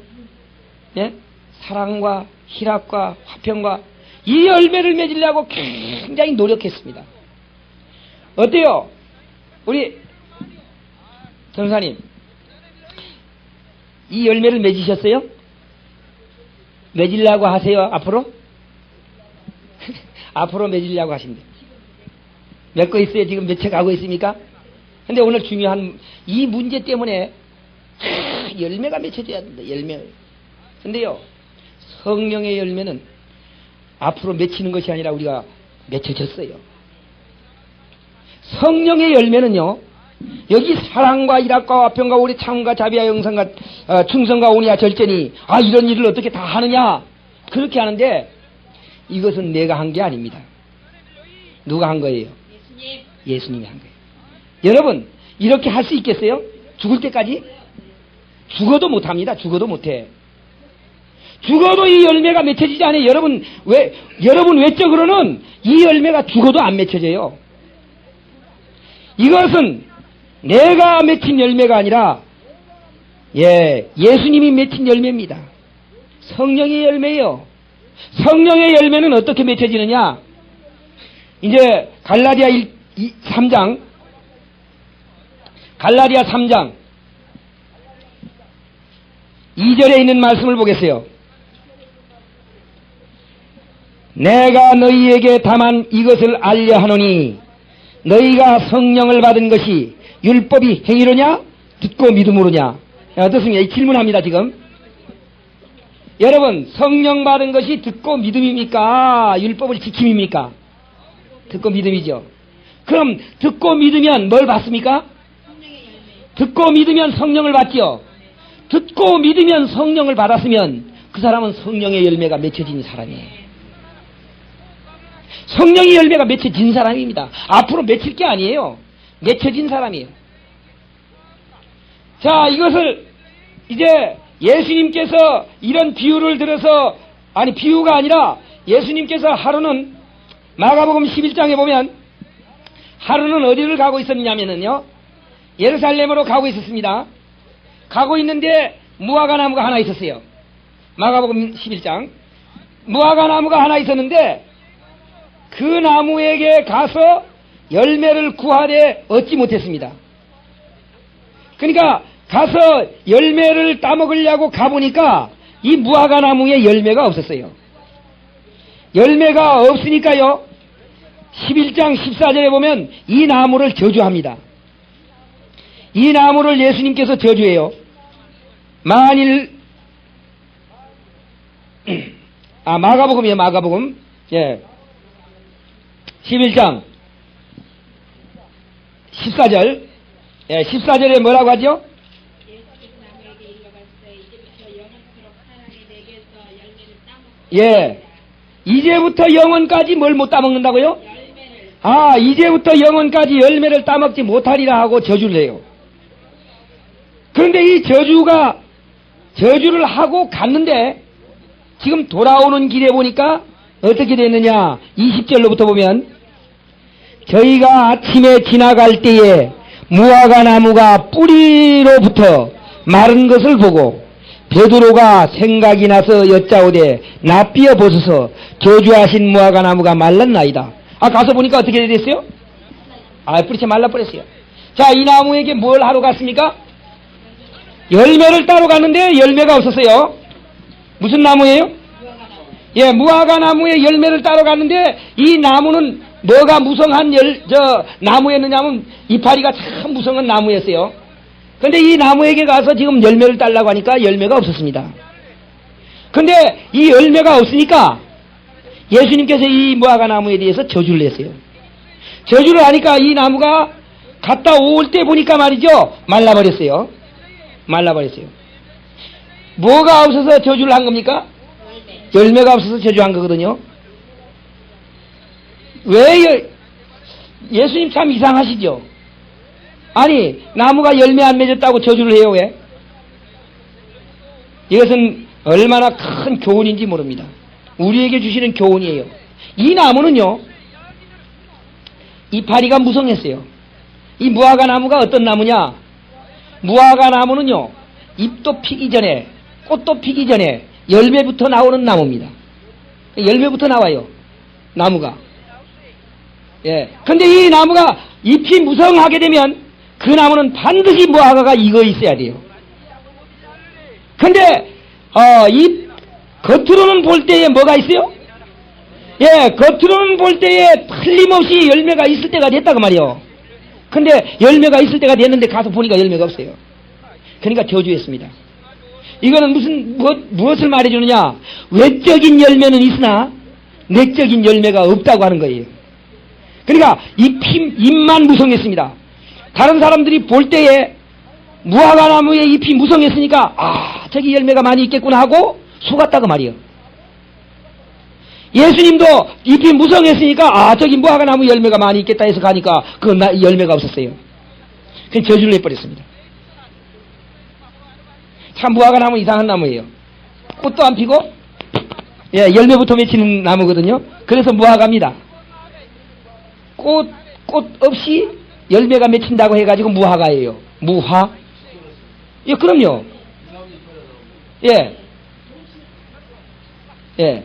A: 예? 사랑과 희락과 화평과 이 열매를 맺으려고 굉장히 노력했습니다. 어때요? 우리 전사님, 이 열매를 맺으셨어요? 맺으려고 하세요, 앞으로? 앞으로 맺으려고 하신대. 맺고 있어요? 지금 맺혀가고 있습니까? 근데 오늘 중요한 이 문제 때문에 열매가 맺혀져야 된다, 열매. 근데요, 성령의 열매는 앞으로 맺히는 것이 아니라 우리가 맺혀졌어요. 성령의 열매는요, 여기 사랑과 희락과 화평과 오래 참음과 자비와 영성과 충성과 온유와 절제니 이런 일을 어떻게 다 하느냐? 그렇게 하는데 이것은 내가 한 게 아닙니다. 누가 한 거예요? 예수님이 한 거예요. 여러분, 이렇게 할 수 있겠어요? 죽을 때까지? 죽어도 못합니다. 죽어도 못해. 죽어도 이 열매가 맺혀지지 않아요. 여러분 외적으로는 이 열매가 죽어도 안 맺혀져요. 이것은 내가 맺힌 열매가 아니라 예수님이 맺힌 열매입니다. 성령의 열매예요. 성령의 열매는 어떻게 맺혀지느냐? 이제 갈라디아 3장 2절에 있는 말씀을 보겠어요. 내가 너희에게 다만 이것을 알려 하노니 너희가 성령을 받은 것이 율법이 행위로냐? 듣고 믿음으로냐? 어떻습니까? 질문합니다, 지금. 여러분, 성령 받은 것이 듣고 믿음입니까? 율법을 지킴입니까? 듣고 믿음이죠. 그럼 듣고 믿으면 뭘 받습니까? 듣고 믿으면 성령을 받죠. 듣고 믿으면 성령을 받았으면 그 사람은 성령의 열매가 맺혀진 사람이에요. 성령의 열매가 맺혀진 사람입니다. 앞으로 맺힐 게 아니에요. 맺혀진 사람이에요. 자, 이것을 이제 예수님께서 이런 비유를 들어서, 비유가 아니라 예수님께서 하루는 마가복음 11장에 보면 하루는 어디를 가고 있었냐면요, 예루살렘으로 가고 있었습니다. 가고 있는데 무화과 나무가 하나 있었어요. 마가복음 11장 무화과 나무가 하나 있었는데 그 나무에게 가서 열매를 구하되 얻지 못했습니다. 그러니까 가서 열매를 따먹으려고 가보니까 이 무화과 나무에 열매가 없었어요. 열매가 없으니까요, 11장 14절에 보면 이 나무를 저주합니다. 이 나무를 예수님께서 저주해요. 만일 마가복음이에요. 마가복음. 예. 11장 14절. 예, 14절에 뭐라고 하죠? 예, 이제부터 영원까지 뭘 못 따먹는다고요? 아, 이제부터 영원까지 열매를 따먹지 못하리라 하고 저주를 해요. 그런데 이 저주를 하고 갔는데 지금 돌아오는 길에 보니까 어떻게 됐느냐? 20절로부터 보면 저희가 아침에 지나갈 때에 무화과 나무가 뿌리로부터 마른 것을 보고 베드로가 생각이 나서 여짜오되 납비어 보소서 저주하신 무화과 나무가 말랐나이다. 아, 가서 보니까 어떻게 됐어요? 아, 뿌리채 말라버렸어요. 자, 이 나무에게 뭘 하러 갔습니까? 열매를 따러 갔는데 열매가 없었어요. 무슨 나무예요? 예, 무화과 나무의 열매를 따러 갔는데 이 나무는 뭐가 무성한 나무였느냐면 이파리가 참 무성한 나무였어요. 근데 이 나무에게 가서 지금 열매를 따려고 하니까 열매가 없었습니다. 근데 이 열매가 없으니까 예수님께서 이 무화과 나무에 대해서 저주를 했어요. 저주를 하니까 이 나무가 갔다 올 때 보니까 말이죠, 말라버렸어요. 말라버렸어요. 뭐가 없어서 저주를 한 겁니까? 열매가 없어서 저주한 거거든요. 왜 예수님 참 이상하시죠? 아니, 나무가 열매 안 맺었다고 저주를 해요. 왜? 이것은 얼마나 큰 교훈인지 모릅니다. 우리에게 주시는 교훈이에요. 이 나무는요, 이파리가 무성했어요. 이 무화과 나무가 어떤 나무냐? 무화과 나무는요, 잎도 피기 전에, 꽃도 피기 전에 열매부터 나오는 나무입니다. 열매부터 나와요, 나무가. 예. 근데 이 나무가 잎이 무성하게 되면 그 나무는 반드시 무화과가 익어 있어야 돼요. 근데, 잎, 겉으로는 볼 때에 뭐가 있어요? 예, 겉으로는 볼 때에 틀림없이 열매가 있을 때가 됐다고 말이요. 근데 열매가 있을 때가 됐는데 가서 보니까 열매가 없어요. 그러니까 저주했습니다. 이거는 무엇을 말해주느냐? 외적인 열매는 있으나 내적인 열매가 없다고 하는 거예요. 그러니까 잎만 무성했습니다. 다른 사람들이 볼 때에 무화과 나무의 잎이 무성했으니까 아, 저기 열매가 많이 있겠구나 하고 속았다고 말이요. 예수님도 잎이 무성했으니까 아, 저기 무화과 나무 열매가 많이 있겠다 해서 가니까 그 열매가 없었어요. 그냥 저주를 해버렸습니다. 참 무화과 나무 이상한 나무예요. 꽃도 안 피고 예, 열매부터 맺히는 나무거든요. 그래서 무화과입니다. 꽃 없이 열매가 맺힌다고 해가지고 무화과예요. 무화? 예, 그럼요. 예. 예.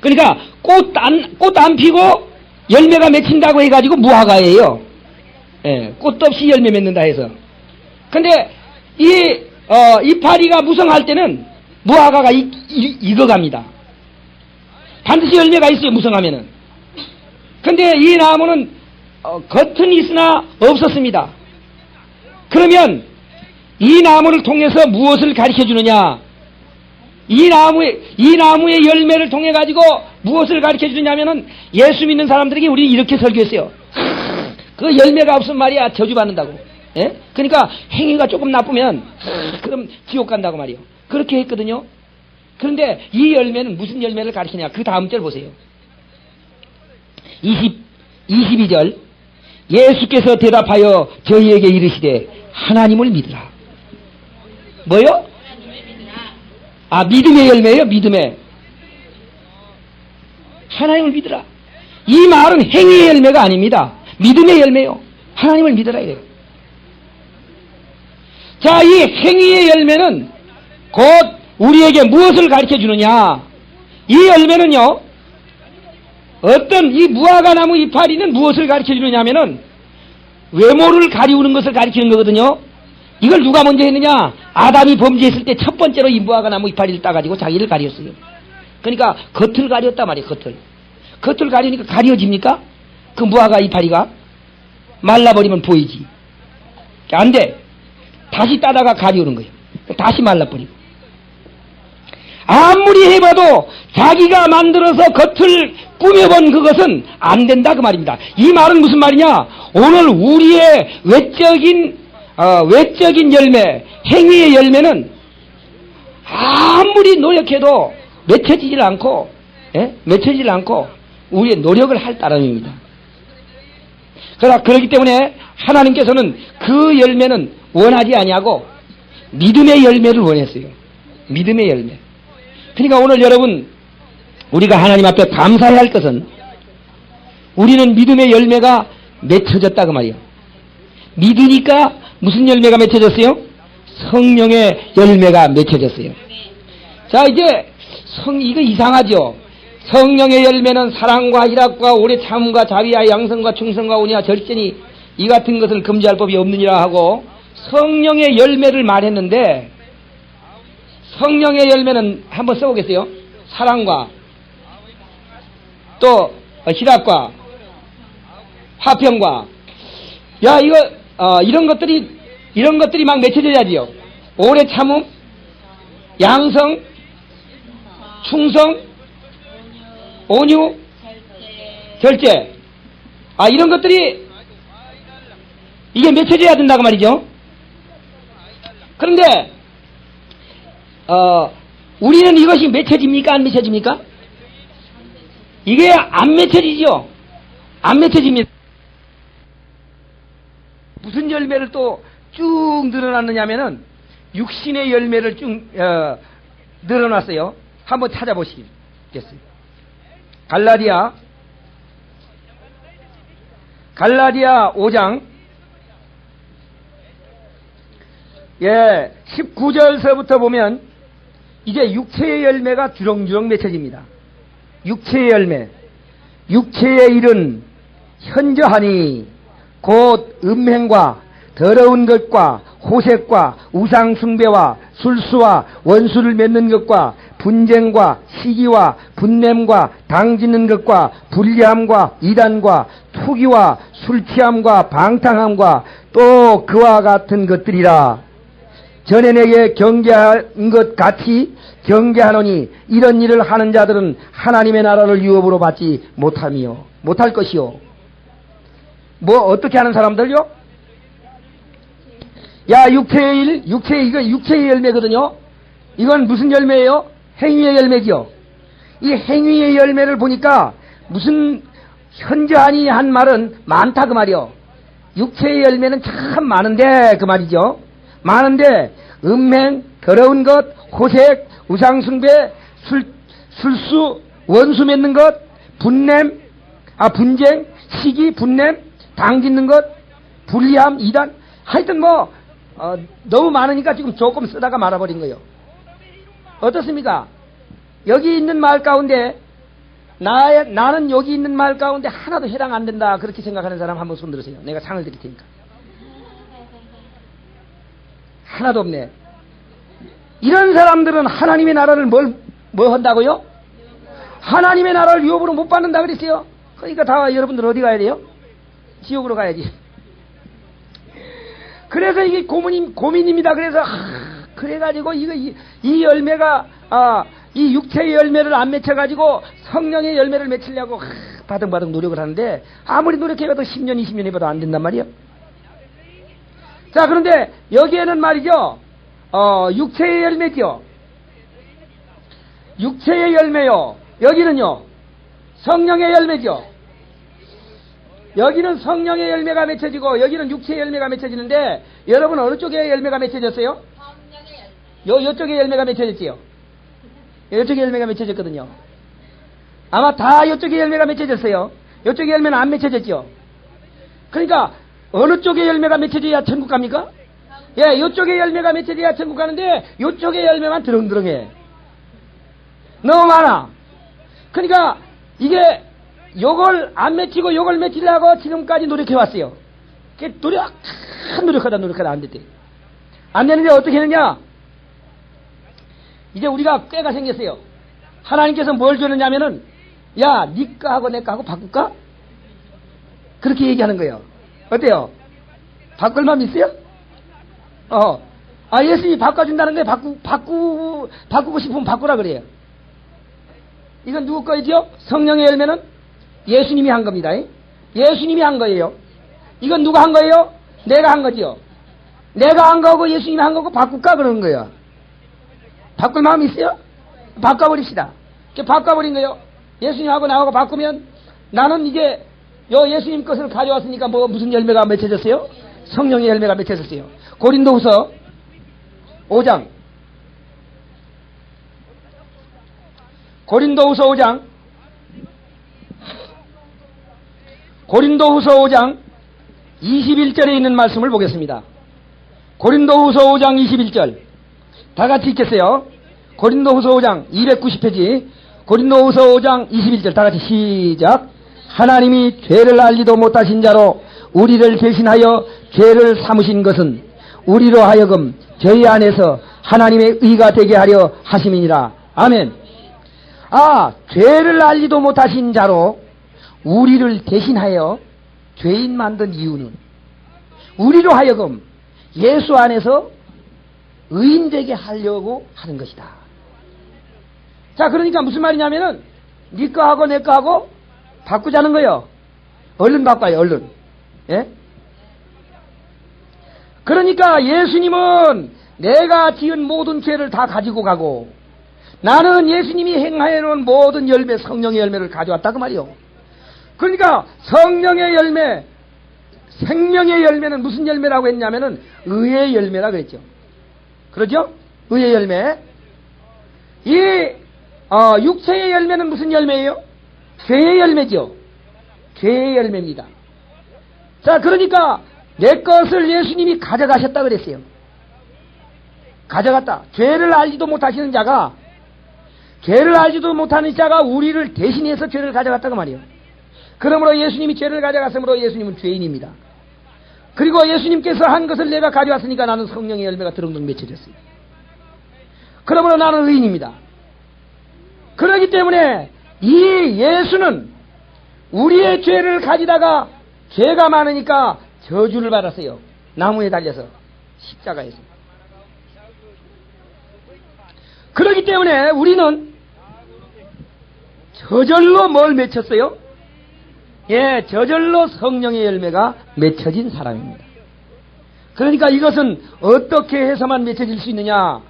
A: 그러니까 꽃 안 피고 열매가 맺힌다고 해가지고 무화과예요. 예. 꽃도 없이 열매 맺는다 해서. 근데 이파리가 무성할 때는 무화과가 익어갑니다. 반드시 열매가 있어요, 무성하면은. 근데 이 나무는 겉은 있으나 없었습니다. 그러면 이 나무를 통해서 무엇을 가르쳐 주느냐? 이 나무의 열매를 통해 가지고 무엇을 가르쳐 주느냐면은 예수 믿는 사람들에게 우리는 이렇게 설교했어요. 그 열매가 없으면 말이야 저주받는다고. 예? 그러니까 행위가 조금 나쁘면 그럼 지옥 간다고 말이요. 그렇게 했거든요. 그런데 이 열매는 무슨 열매를 가르치냐? 그 다음 절 보세요. 22절. 예수께서 대답하여 저희에게 이르시되 하나님을 믿으라. 뭐요? 아, 믿음의 열매예요, 믿음의. 하나님을 믿으라. 이 말은 행위의 열매가 아닙니다. 믿음의 열매요. 하나님을 믿으라 이래요. 자, 이 행위의 열매는 곧 우리에게 무엇을 가르쳐 주느냐? 이 열매는요, 어떤 이 무화과 나무 이파리는 무엇을 가르쳐 주느냐면은 외모를 가리우는 것을 가르치는 거거든요. 이걸 누가 먼저 했느냐? 아담이 범죄했을 때 첫 번째로 이 무화과 나무 이파리를 따가지고 자기를 가렸어요. 그러니까 겉을 가렸단 말이에요, 겉을. 겉을 가리니까 가려집니까? 그 무화과 이파리가? 말라버리면 보이지. 안 돼. 다시 따다가 가리우는 거예요. 다시 말라버리고. 아무리 해봐도 자기가 만들어서 겉을 꾸며본 그것은 안 된다 그 말입니다. 이 말은 무슨 말이냐? 오늘 우리의 외적인 열매, 행위의 열매는 아무리 노력해도 맺혀지질 않고, 맺혀지질 않고 우리의 노력을 할 따름입니다. 그렇기 때문에 하나님께서는 그 열매는 원하지 아니하고 믿음의 열매를 원했어요. 믿음의 열매. 그러니까 오늘 여러분, 우리가 하나님 앞에 감사해야 할 것은 우리는 믿음의 열매가 맺혀졌다 그 말이에요. 믿으니까 무슨 열매가 맺혀졌어요? 성령의 열매가 맺혀졌어요. 자, 이제 이거 이상하죠? 성령의 열매는 사랑과 희락과 오래 참음과 자비와 양성과 충성과 온유와 절제니 이 같은 것을 금지할 법이 없느니라 하고 성령의 열매를 말했는데, 성령의 열매는 한번 써보겠어요. 사랑과 또 희락과 화평과, 야, 이거 이런 것들이 막 맺혀져야지요. 오래 참음, 양성, 충성, 온유, 절제. 이런 것들이 이게 맺혀져야 된다고 말이죠. 그런데 우리는 이것이 맺혀집니까? 안 맺혀집니까? 이게 안 맺혀지죠. 안 맺혀집니다. 무슨 열매를 또 쭉 늘어났느냐면은 육신의 열매를 쭉 늘어났어요. 한번 찾아보시겠어요. 갈라디아 5장 19절서부터 보면 이제 육체의 열매가 주렁주렁 맺혀집니다. 육체의 열매. 육체의 일은 현저하니 곧 음행과 더러운 것과 호색과 우상숭배와 술수와 원수를 맺는 것과 분쟁과 시기와 분냄과 당짓는 것과 불리함과 이단과 투기와 술취함과 방탕함과 또 그와 같은 것들이라. 전에 내게 경계한 것 같이 경계하노니 이런 일을 하는 자들은 하나님의 나라를 유업으로 받지 못할 것이요. 어떻게 하는 사람들요? 육체의 열매거든요. 이건 무슨 열매예요? 행위의 열매죠. 이 행위의 열매를 보니까 무슨 현저하니 한 말은 많다 그 말이요. 육체의 열매는 참 많은데 그 말이죠. 많은데 음행, 더러운 것, 호색, 우상숭배, 술수, 원수 맺는 것, 분쟁, 시기, 분냄, 당짓는 것, 불리함, 이단, 하여튼 너무 많으니까 지금 조금 쓰다가 말아버린 거예요. 어떻습니까? 여기 있는 말 가운데 나는 여기 있는 말 가운데 하나도 해당 안 된다 그렇게 생각하는 사람 한번 손 들으세요. 내가 상을 드릴 테니까. 하나도 없네. 이런 사람들은 하나님의 나라를 뭘 한다고요? 하나님의 나라를 유업으로 못 받는다 그랬어요. 그러니까 다 여러분들 어디 가야 돼요? 지옥으로 가야지. 그래서 이게 고민입니다. 그래서 그래가지고 이 열매가 이 육체의 열매를 안 맺혀가지고 성령의 열매를 맺히려고 바등바등 노력을 하는데 아무리 노력해봐도 10년 20년 해봐도 안 된단 말이에요. 자, 그런데 여기에는 말이죠, 육체의 열매죠. 육체의 열매요. 여기는요 성령의 열매죠. 여기는 성령의 열매가 맺혀지고 여기는 육체의 열매가 맺혀지는데 여러분 어느 쪽에 열매가 맺혀졌어요? 요쪽에 열매가 맺혀졌지요. 요쪽에 열매가 맺혀졌거든요. 아마 다 요쪽에 열매가 맺혀졌어요. 요쪽에 열매는 안 맺혀졌죠. 그러니까 어느 쪽에 열매가 맺혀져야 천국 갑니까? 요쪽에 열매가 맺혀져야 천국 가는데 요쪽에 열매만 드렁드렁해. 너무 많아. 그러니까 이게 요걸 안 맺히고 요걸 맺히려고 지금까지 노력해왔어요. 노력하다 안 됐대. 안 되는데 어떻게 했느냐? 이제 우리가 꾀가 생겼어요. 하나님께서 뭘 줬느냐면은, 야, 니 거하고 내 거하고 바꿀까? 그렇게 얘기하는 거예요. 어때요? 바꿀 마음 있어요? 예수님이 바꿔준다는 거예요. 바꾸고 싶으면 바꾸라 그래요. 이건 누구 거이죠? 성령의 열매는 예수님이 한 겁니다. 예수님이 한 거예요. 이건 누가 한 거예요? 내가 한 거지요. 내가 한 거고 예수님이 한 거고 바꿀까 그러는 거예요. 바꿀 마음이 있어요? 바꿔버립시다. 바꿔버린 거예요. 예수님하고 나하고 바꾸면 나는 이제 예수님 것을 가져왔으니까 무슨 열매가 맺혀졌어요? 성령의 열매가 맺혀졌어요. 고린도후서 5장 고린도후서 5장 21절에 있는 말씀을 보겠습니다. 고린도후서 5장 21절 다 같이 읽겠어요. 고린도후서 5장 290페이지 고린도후서 5장 21절 다 같이 시작. 하나님이 죄를 알지도 못하신 자로 우리를 대신하여 죄를 삼으신 것은 우리로 하여금 저희 안에서 하나님의 의가 되게 하려 하심이니라. 아멘. 죄를 알지도 못하신 자로 우리를 대신하여 죄인 만든 이유는 우리로 하여금 예수 안에서 의인 되게 하려고 하는 것이다. 자, 그러니까 무슨 말이냐면은 네 거하고 내 거하고 바꾸자는 거예요. 얼른 바꿔요, 얼른. 예? 그러니까 예수님은 내가 지은 모든 죄를 다 가지고 가고 나는 예수님이 행하여 놓은 모든 열매, 성령의 열매를 가져왔다 그 말이요. 그러니까 성령의 열매, 생명의 열매는 무슨 열매라고 했냐면은 의의 열매라 그랬죠. 그러죠? 의의 열매. 이 육체의 열매는 무슨 열매예요? 죄의 열매죠. 죄의 열매입니다. 자, 그러니까 내 것을 예수님이 가져가셨다 그랬어요. 가져갔다. 죄를 알지도 못하시는 자가, 죄를 알지도 못하는 자가 우리를 대신해서 죄를 가져갔다 그 말이에요. 그러므로 예수님이 죄를 가져갔으므로 예수님은 죄인입니다. 그리고 예수님께서 한 것을 내가 가져왔으니까 나는 성령의 열매가 드렁드렁 맺혀졌어요. 그러므로 나는 의인입니다. 그렇기 때문에 이 예수는 우리의 죄를 가지다가 죄가 많으니까 저주를 받았어요. 나무에 달려서 십자가에서. 그렇기 때문에 우리는 저절로 뭘 맺혔어요? 예, 저절로 성령의 열매가 맺혀진 사람입니다. 그러니까 이것은 어떻게 해서만 맺혀질 수 있느냐?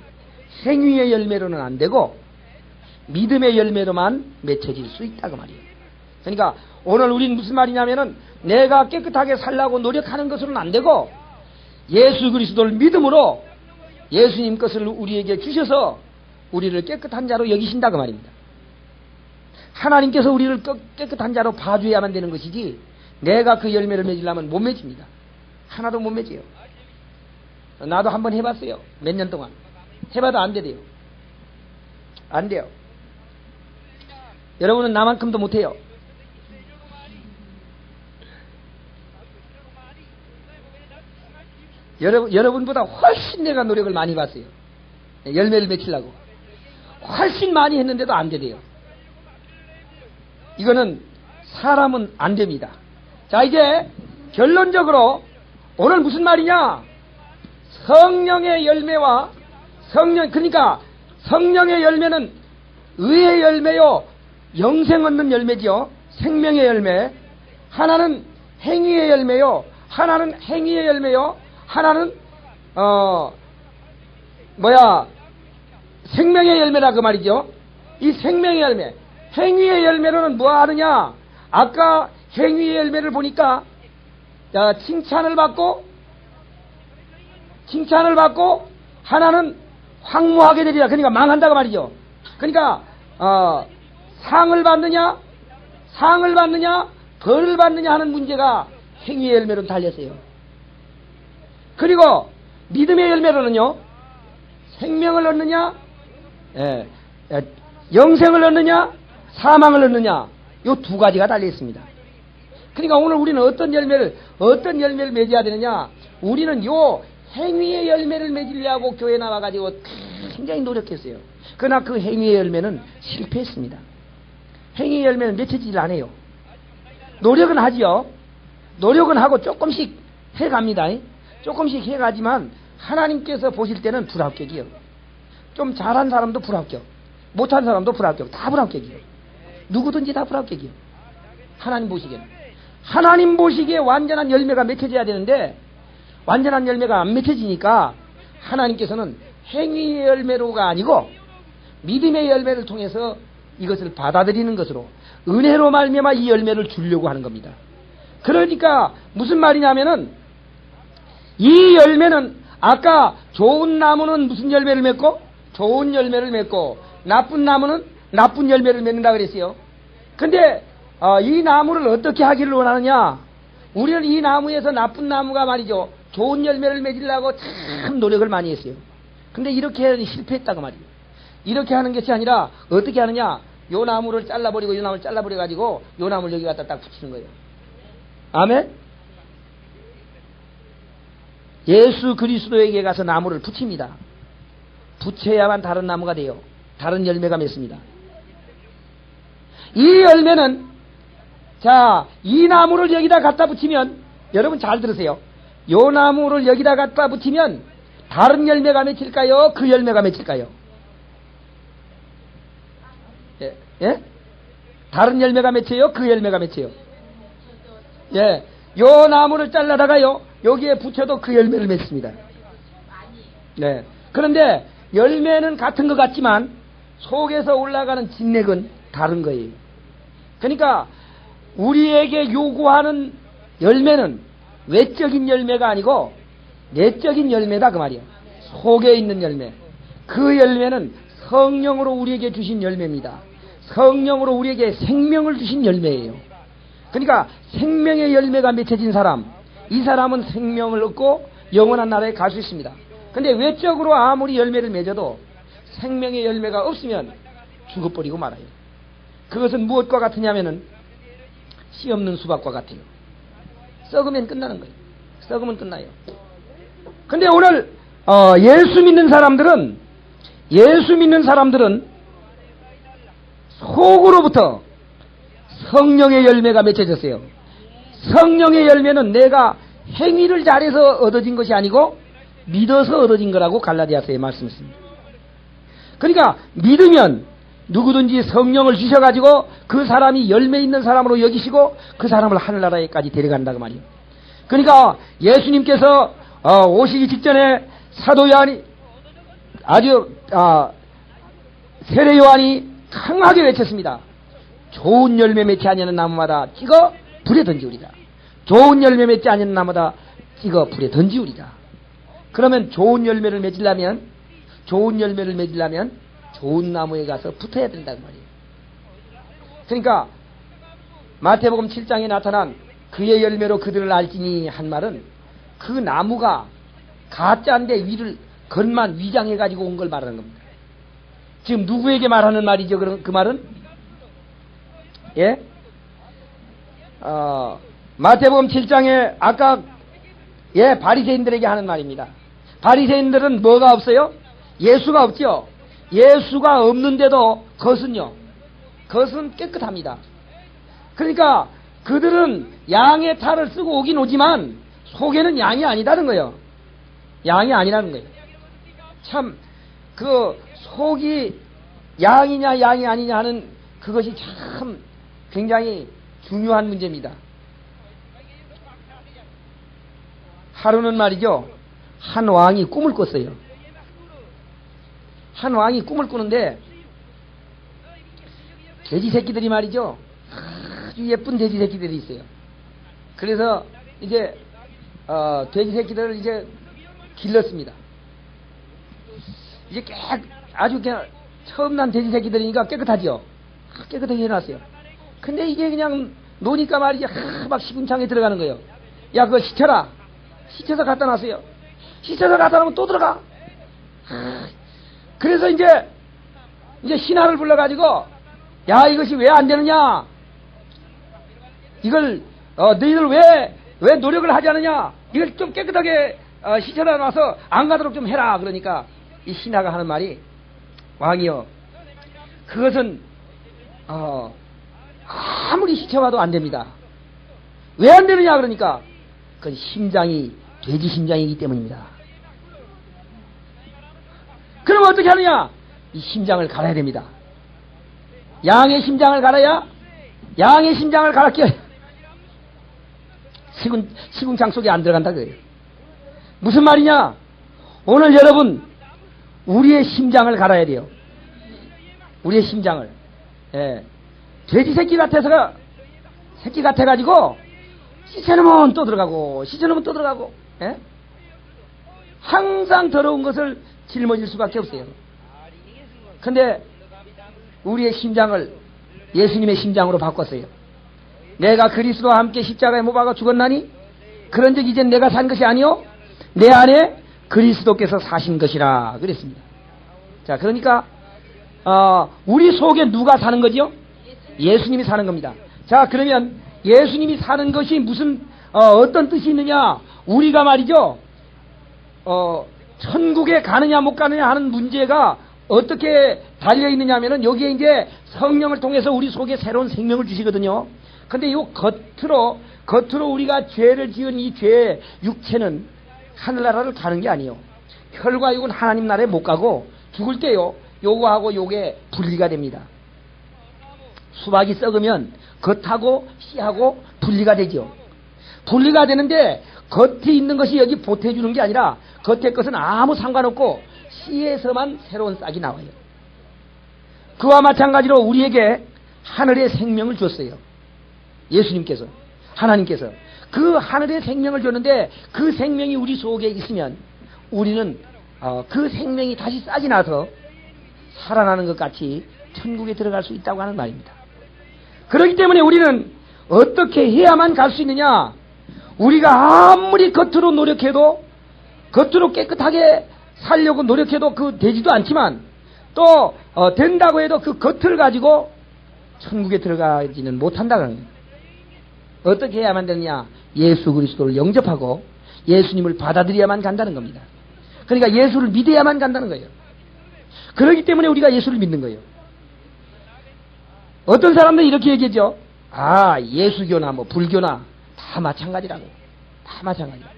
A: 행위의 열매로는 안 되고 믿음의 열매로만 맺혀질 수 있다고 말이에요. 그러니까 오늘 우리는 무슨 말이냐면은 내가 깨끗하게 살라고 노력하는 것으로는 안 되고 예수 그리스도를 믿음으로 예수님 것을 우리에게 주셔서 우리를 깨끗한 자로 여기신다고 말입니다. 하나님께서 우리를 깨끗한 자로 봐줘야만 되는 것이지 내가 그 열매를 맺으려면 못 맺습니다. 하나도 못 맺어요. 나도 한번 해봤어요. 몇 년 동안. 해봐도 안 돼요. 안 돼요. 여러분은 나만큼도 못해요. 여러분보다 훨씬 내가 노력을 많이 봤어요. 열매를 맺히려고. 훨씬 많이 했는데도 안 되대요. 이거는 사람은 안 됩니다. 자, 이제 결론적으로 오늘 무슨 말이냐? 성령의 열매와 그러니까 성령의 열매는 의의 열매요, 영생 얻는 열매지요. 생명의 열매. 하나는 행위의 열매요. 하나는 행위의 열매요. 하나는 생명의 열매라 그 말이죠. 이 생명의 열매. 행위의 열매로는 뭐 하느냐? 아까 행위의 열매를 보니까 칭찬을 받고 하나는 황무하게 되리라. 그러니까 망한다고 말이죠. 그러니까 상을 받느냐 벌을 받느냐 하는 문제가 행위의 열매로 달렸어요. 그리고 믿음의 열매로는요, 생명을 얻느냐, 영생을 얻느냐, 사망을 얻느냐, 요 두 가지가 달려 있습니다. 그러니까 오늘 우리는 어떤 열매를 맺어야 되느냐? 우리는 요 행위의 열매를 맺으려고 교회 나와가지고 굉장히 노력했어요. 그러나 그 행위의 열매는 실패했습니다. 행위의 열매는 맺혀지질 않아요. 노력은 하지요. 노력은 하고 조금씩 해갑니다. 조금씩 해가지만 하나님께서 보실 때는 불합격이요. 좀 잘한 사람도 불합격, 못한 사람도 불합격, 다 불합격이요. 누구든지 다 불합격이요. 하나님 보시기에는. 하나님 보시기에 완전한 열매가 맺혀져야 되는데 완전한 열매가 안 맺혀지니까 하나님께서는 행위의 열매로가 아니고 믿음의 열매를 통해서 이것을 받아들이는 것으로 은혜로 말미암아 이 열매를 주려고 하는 겁니다. 그러니까 무슨 말이냐면은 이 열매는 아까 좋은 나무는 무슨 열매를 맺고 좋은 열매를 맺고 나쁜 나무는 나쁜 열매를 맺는다 그랬어요. 근데 이 나무를 어떻게 하기를 원하느냐? 우리는 이 나무에서 나쁜 나무가 말이죠. 좋은 열매를 맺으려고 참 노력을 많이 했어요. 근데 이렇게 실패했다고 말이에요. 이렇게 하는 것이 아니라 어떻게 하느냐? 요 나무를 잘라버리고 요 나무를 잘라버려가지고 요 나무를 여기 갖다 딱 붙이는 거예요. 아멘? 예수 그리스도에게 가서 나무를 붙입니다. 붙여야만 다른 나무가 돼요. 다른 열매가 맺습니다. 이 열매는 자, 이 나무를 여기다 갖다 붙이면 여러분 잘 들으세요. 요 나무를 여기다 갖다 붙이면 다른 열매가 맺힐까요? 그 열매가 맺힐까요? 예? 예? 다른 열매가 맺혀요? 그 열매가 맺혀요? 예. 요 나무를 잘라다가요, 여기에 붙여도 그 열매를 맺습니다. 네. 그런데 열매는 같은 것 같지만 속에서 올라가는 진액은 다른 거예요. 그러니까 우리에게 요구하는 열매는 외적인 열매가 아니고 내적인 열매다 그 말이에요. 속에 있는 열매. 그 열매는 성령으로 우리에게 주신 열매입니다. 성령으로 우리에게 생명을 주신 열매예요. 그러니까 생명의 열매가 맺혀진 사람, 이 사람은 생명을 얻고 영원한 나라에 갈 수 있습니다. 근데 외적으로 아무리 열매를 맺어도 생명의 열매가 없으면 죽어버리고 말아요. 그것은 무엇과 같으냐면은 씨 없는 수박과 같아요. 썩으면 끝나는 거예요. 썩으면 끝나요. 근데 오늘 예수 믿는 사람들은 속으로부터 성령의 열매가 맺혀졌어요. 성령의 열매는 내가 행위를 잘해서 얻어진 것이 아니고 믿어서 얻어진 거라고 갈라디아서에 말씀했습니다. 그러니까 믿으면 누구든지 성령을 주셔가지고 그 사람이 열매 있는 사람으로 여기시고 그 사람을 하늘나라에까지 데려간다고 말이에요. 그러니까 예수님께서 오시기 직전에 사도 요한이 아주 세례 요한이 강하게 외쳤습니다. 좋은 열매 맺지 아니하는 나무마다 찍어 불에 던지우리라. 좋은 열매 맺지 아니하는 나무마다 찍어 불에 던지우리라. 그러면 좋은 열매를 맺으려면 좋은 나무에 가서 붙어야 된다는 말이에요. 그러니까 마태복음 7장에 나타난 그의 열매로 그들을 알지니 한 말은 그 나무가 가짜인데 위를 겉만 위장해가지고 온 걸 말하는 겁니다. 지금 누구에게 말하는 말이죠? 그 말은? 예? 마태복음 7장에 아까 바리새인들에게 하는 말입니다. 바리새인들은 뭐가 없어요? 예수가 없죠. 예수가 없는데도 겉은 깨끗합니다. 그러니까 그들은 양의 탈을 쓰고 오긴 오지만 속에는 양이 아니다는 거예요. 양이 아니라는 거예요. 참 그 속이 양이냐 양이 아니냐 하는 그것이 참 굉장히 중요한 문제입니다. 하루는 말이죠, 한 왕이 꿈을 꿨어요. 한 왕이 꿈을 꾸는데 돼지 새끼들이 말이죠, 아주 예쁜 돼지 새끼들이 있어요. 그래서 이제 돼지 새끼들을 이제 길렀습니다. 이제 아주 그냥 처음 난 돼지 새끼들이니까 깨끗하죠. 깨끗하게 해놨어요. 근데 이게 그냥 노니까 말이죠, 막 시궁창에 들어가는 거예요. 야, 그거 시쳐라. 시쳐서 갖다 놨어요. 시쳐서 갖다 놓으면 또 들어가. 그래서 이제 신하를 불러가지고, 야, 이것이 왜 안 되느냐? 이걸 너희들 왜 노력을 하지 않느냐? 이걸 좀 깨끗하게 시쳐다 놔서 안 가도록 좀 해라. 그러니까 이 신하가 하는 말이, 왕이여, 그것은 아무리 시쳐봐도 안 됩니다. 왜 안 되느냐? 그러니까 그건 심장이 돼지 심장이기 때문입니다. 그럼 어떻게 하느냐? 이 심장을 갈아야 됩니다. 양의 심장을 갈아야 양의 심장을 갈아 끼워요. 시궁창 속에 안 들어간다 그래요. 무슨 말이냐? 오늘 여러분 우리의 심장을 갈아야 돼요. 우리의 심장을. 예. 돼지 새끼 같아가지고 씻어놓으면 또 들어가고 씻어놓으면 또 들어가고. 예? 항상 더러운 것을 짊어질 수밖에 없어요. 근데 우리의 심장을 예수님의 심장으로 바꿨어요. 내가 그리스도와 함께 십자가에 못 박아 죽었나니 그런즉 이젠 내가 산 것이 아니요 내 안에 그리스도께서 사신 것이라 그랬습니다. 자, 그러니까 우리 속에 누가 사는 거죠? 예수님이 사는 겁니다. 자, 그러면 예수님이 사는 것이 무슨 어떤 뜻이 있느냐? 우리가 말이죠. 천국에 가느냐 못 가느냐 하는 문제가 어떻게 달려 있느냐 하면은 여기에 이제 성령을 통해서 우리 속에 새로운 생명을 주시거든요. 근데 이 겉으로 우리가 죄를 지은 이 죄의 육체는 하늘나라를 가는 게 아니에요. 혈과 육은 하나님 나라에 못 가고 죽을 때요. 요거하고 요게 분리가 됩니다. 수박이 썩으면 겉하고 씨하고 분리가 되죠. 분리가 되는데 겉에 있는 것이 여기 보태주는 게 아니라 겉에 것은 아무 상관없고 씨에서만 새로운 싹이 나와요. 그와 마찬가지로 우리에게 하늘의 생명을 줬어요. 예수님께서, 하나님께서 그 하늘의 생명을 줬는데 그 생명이 우리 속에 있으면 우리는 그 생명이 다시 싹이 나서 살아나는 것 같이 천국에 들어갈 수 있다고 하는 말입니다. 그렇기 때문에 우리는 어떻게 해야만 갈 수 있느냐? 우리가 아무리 겉으로 노력해도 겉으로 깨끗하게 살려고 노력해도 그 되지도 않지만 또 된다고 해도 그 겉을 가지고 천국에 들어가지는 못한다는 거예요. 어떻게 해야만 되느냐? 예수 그리스도를 영접하고 예수님을 받아들여야만 간다는 겁니다. 그러니까 예수를 믿어야만 간다는 거예요. 그렇기 때문에 우리가 예수를 믿는 거예요. 어떤 사람들은 이렇게 얘기하죠. 예수교나 뭐 불교나 다 마찬가지라고. 다 마찬가지라고.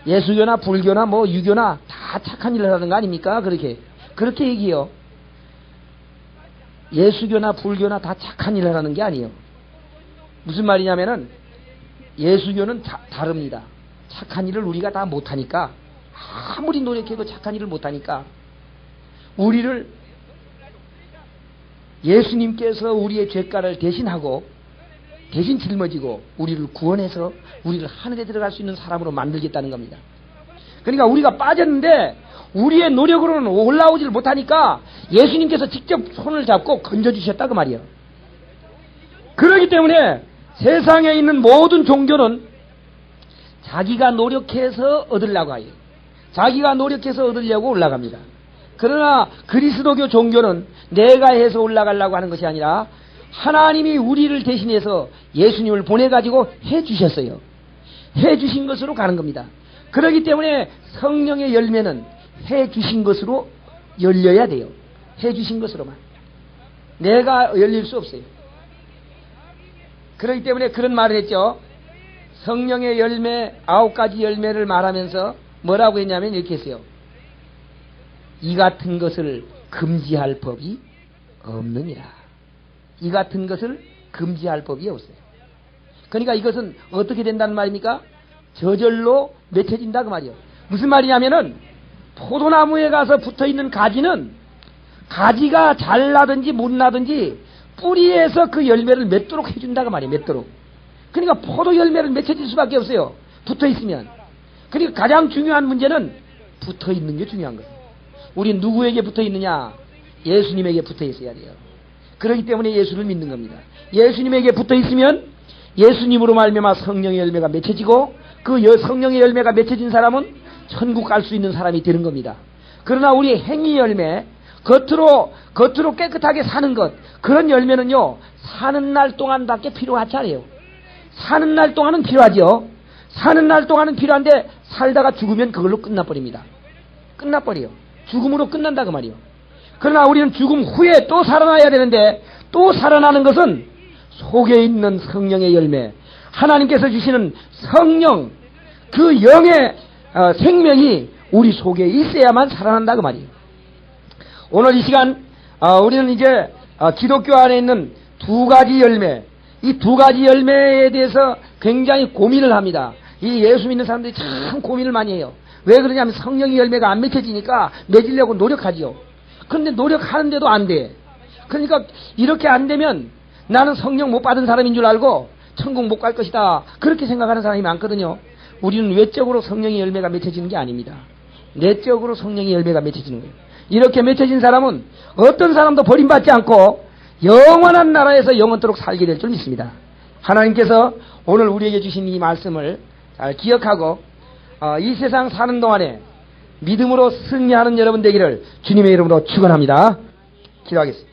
A: 예수교나 불교나 뭐 유교나 다 착한 일을 하는 거 아닙니까? 그렇게 얘기해요. 예수교나 불교나 다 착한 일을 하는 게 아니에요. 무슨 말이냐면은 예수교는 다릅니다. 착한 일을 우리가 다 못하니까 아무리 노력해도 착한 일을 못하니까 우리를 예수님께서 우리의 죄가를 대신하고 대신 짊어지고 우리를 구원해서 우리를 하늘에 들어갈 수 있는 사람으로 만들겠다는 겁니다. 그러니까 우리가 빠졌는데 우리의 노력으로는 올라오지를 못하니까 예수님께서 직접 손을 잡고 건져주셨다 그 말이에요. 그렇기 때문에 세상에 있는 모든 종교는 자기가 노력해서 얻으려고 해요. 자기가 노력해서 얻으려고 올라갑니다. 그러나 그리스도교 종교는 내가 해서 올라가려고 하는 것이 아니라 하나님이 우리를 대신해서 예수님을 보내가지고 해주셨어요. 해주신 것으로 가는 겁니다. 그렇기 때문에 성령의 열매는 해주신 것으로 열려야 돼요. 해주신 것으로만. 내가 열릴 수 없어요. 그렇기 때문에 그런 말을 했죠. 성령의 열매 9가지 열매를 말하면서 뭐라고 했냐면 이렇게 했어요. 이 같은 것을 금지할 법이 없느니라. 이 같은 것을 금지할 법이 없어요. 그러니까 이것은 어떻게 된다는 말입니까? 저절로 맺혀진다 그 말이에요. 무슨 말이냐면은 포도나무에 가서 붙어있는 가지는 가지가 잘 나든지 못 나든지 뿌리에서 그 열매를 맺도록 해준다 그 말이에요. 맺도록. 그러니까 포도 열매를 맺혀질 수밖에 없어요. 붙어있으면. 그러니까 가장 중요한 문제는 붙어있는 게 중요한 거예요. 우리 누구에게 붙어있느냐? 예수님에게 붙어있어야 돼요. 그렇기 때문에 예수를 믿는 겁니다. 예수님에게 붙어있으면 예수님으로 말미암아 성령의 열매가 맺혀지고 그 성령의 열매가 맺혀진 사람은 천국 갈 수 있는 사람이 되는 겁니다. 그러나 우리 행위 열매, 겉으로 깨끗하게 사는 것, 그런 열매는요, 사는 날 동안밖에 필요하지 않아요. 사는 날 동안은 필요하죠. 사는 날 동안은 필요한데 살다가 죽으면 그걸로 끝나버립니다. 끝나버려요. 죽음으로 끝난다 그 말이에요. 그러나 우리는 죽음 후에 또 살아나야 되는데 또 살아나는 것은 속에 있는 성령의 열매, 하나님께서 주시는 성령, 그 영의 생명이 우리 속에 있어야만 살아난다 그 말이에요. 오늘 이 시간 우리는 이제 기독교 안에 있는 두 가지 열매, 이 두 가지 열매에 대해서 굉장히 고민을 합니다. 이 예수 믿는 사람들이 참 고민을 많이 해요. 왜 그러냐면 성령의 열매가 안 맺혀지니까 맺으려고 노력하지요. 그런데 노력하는데도 안 돼. 그러니까 이렇게 안 되면 나는 성령 못 받은 사람인 줄 알고 천국 못 갈 것이다. 그렇게 생각하는 사람이 많거든요. 우리는 외적으로 성령의 열매가 맺혀지는 게 아닙니다. 내적으로 성령의 열매가 맺혀지는 거예요. 이렇게 맺혀진 사람은 어떤 사람도 버림받지 않고 영원한 나라에서 영원토록 살게 될 줄 믿습니다. 하나님께서 오늘 우리에게 주신 이 말씀을 잘 기억하고 이 세상 사는 동안에 믿음으로 승리하는 여러분 되기를 주님의 이름으로 축원합니다. 기도하겠습니다.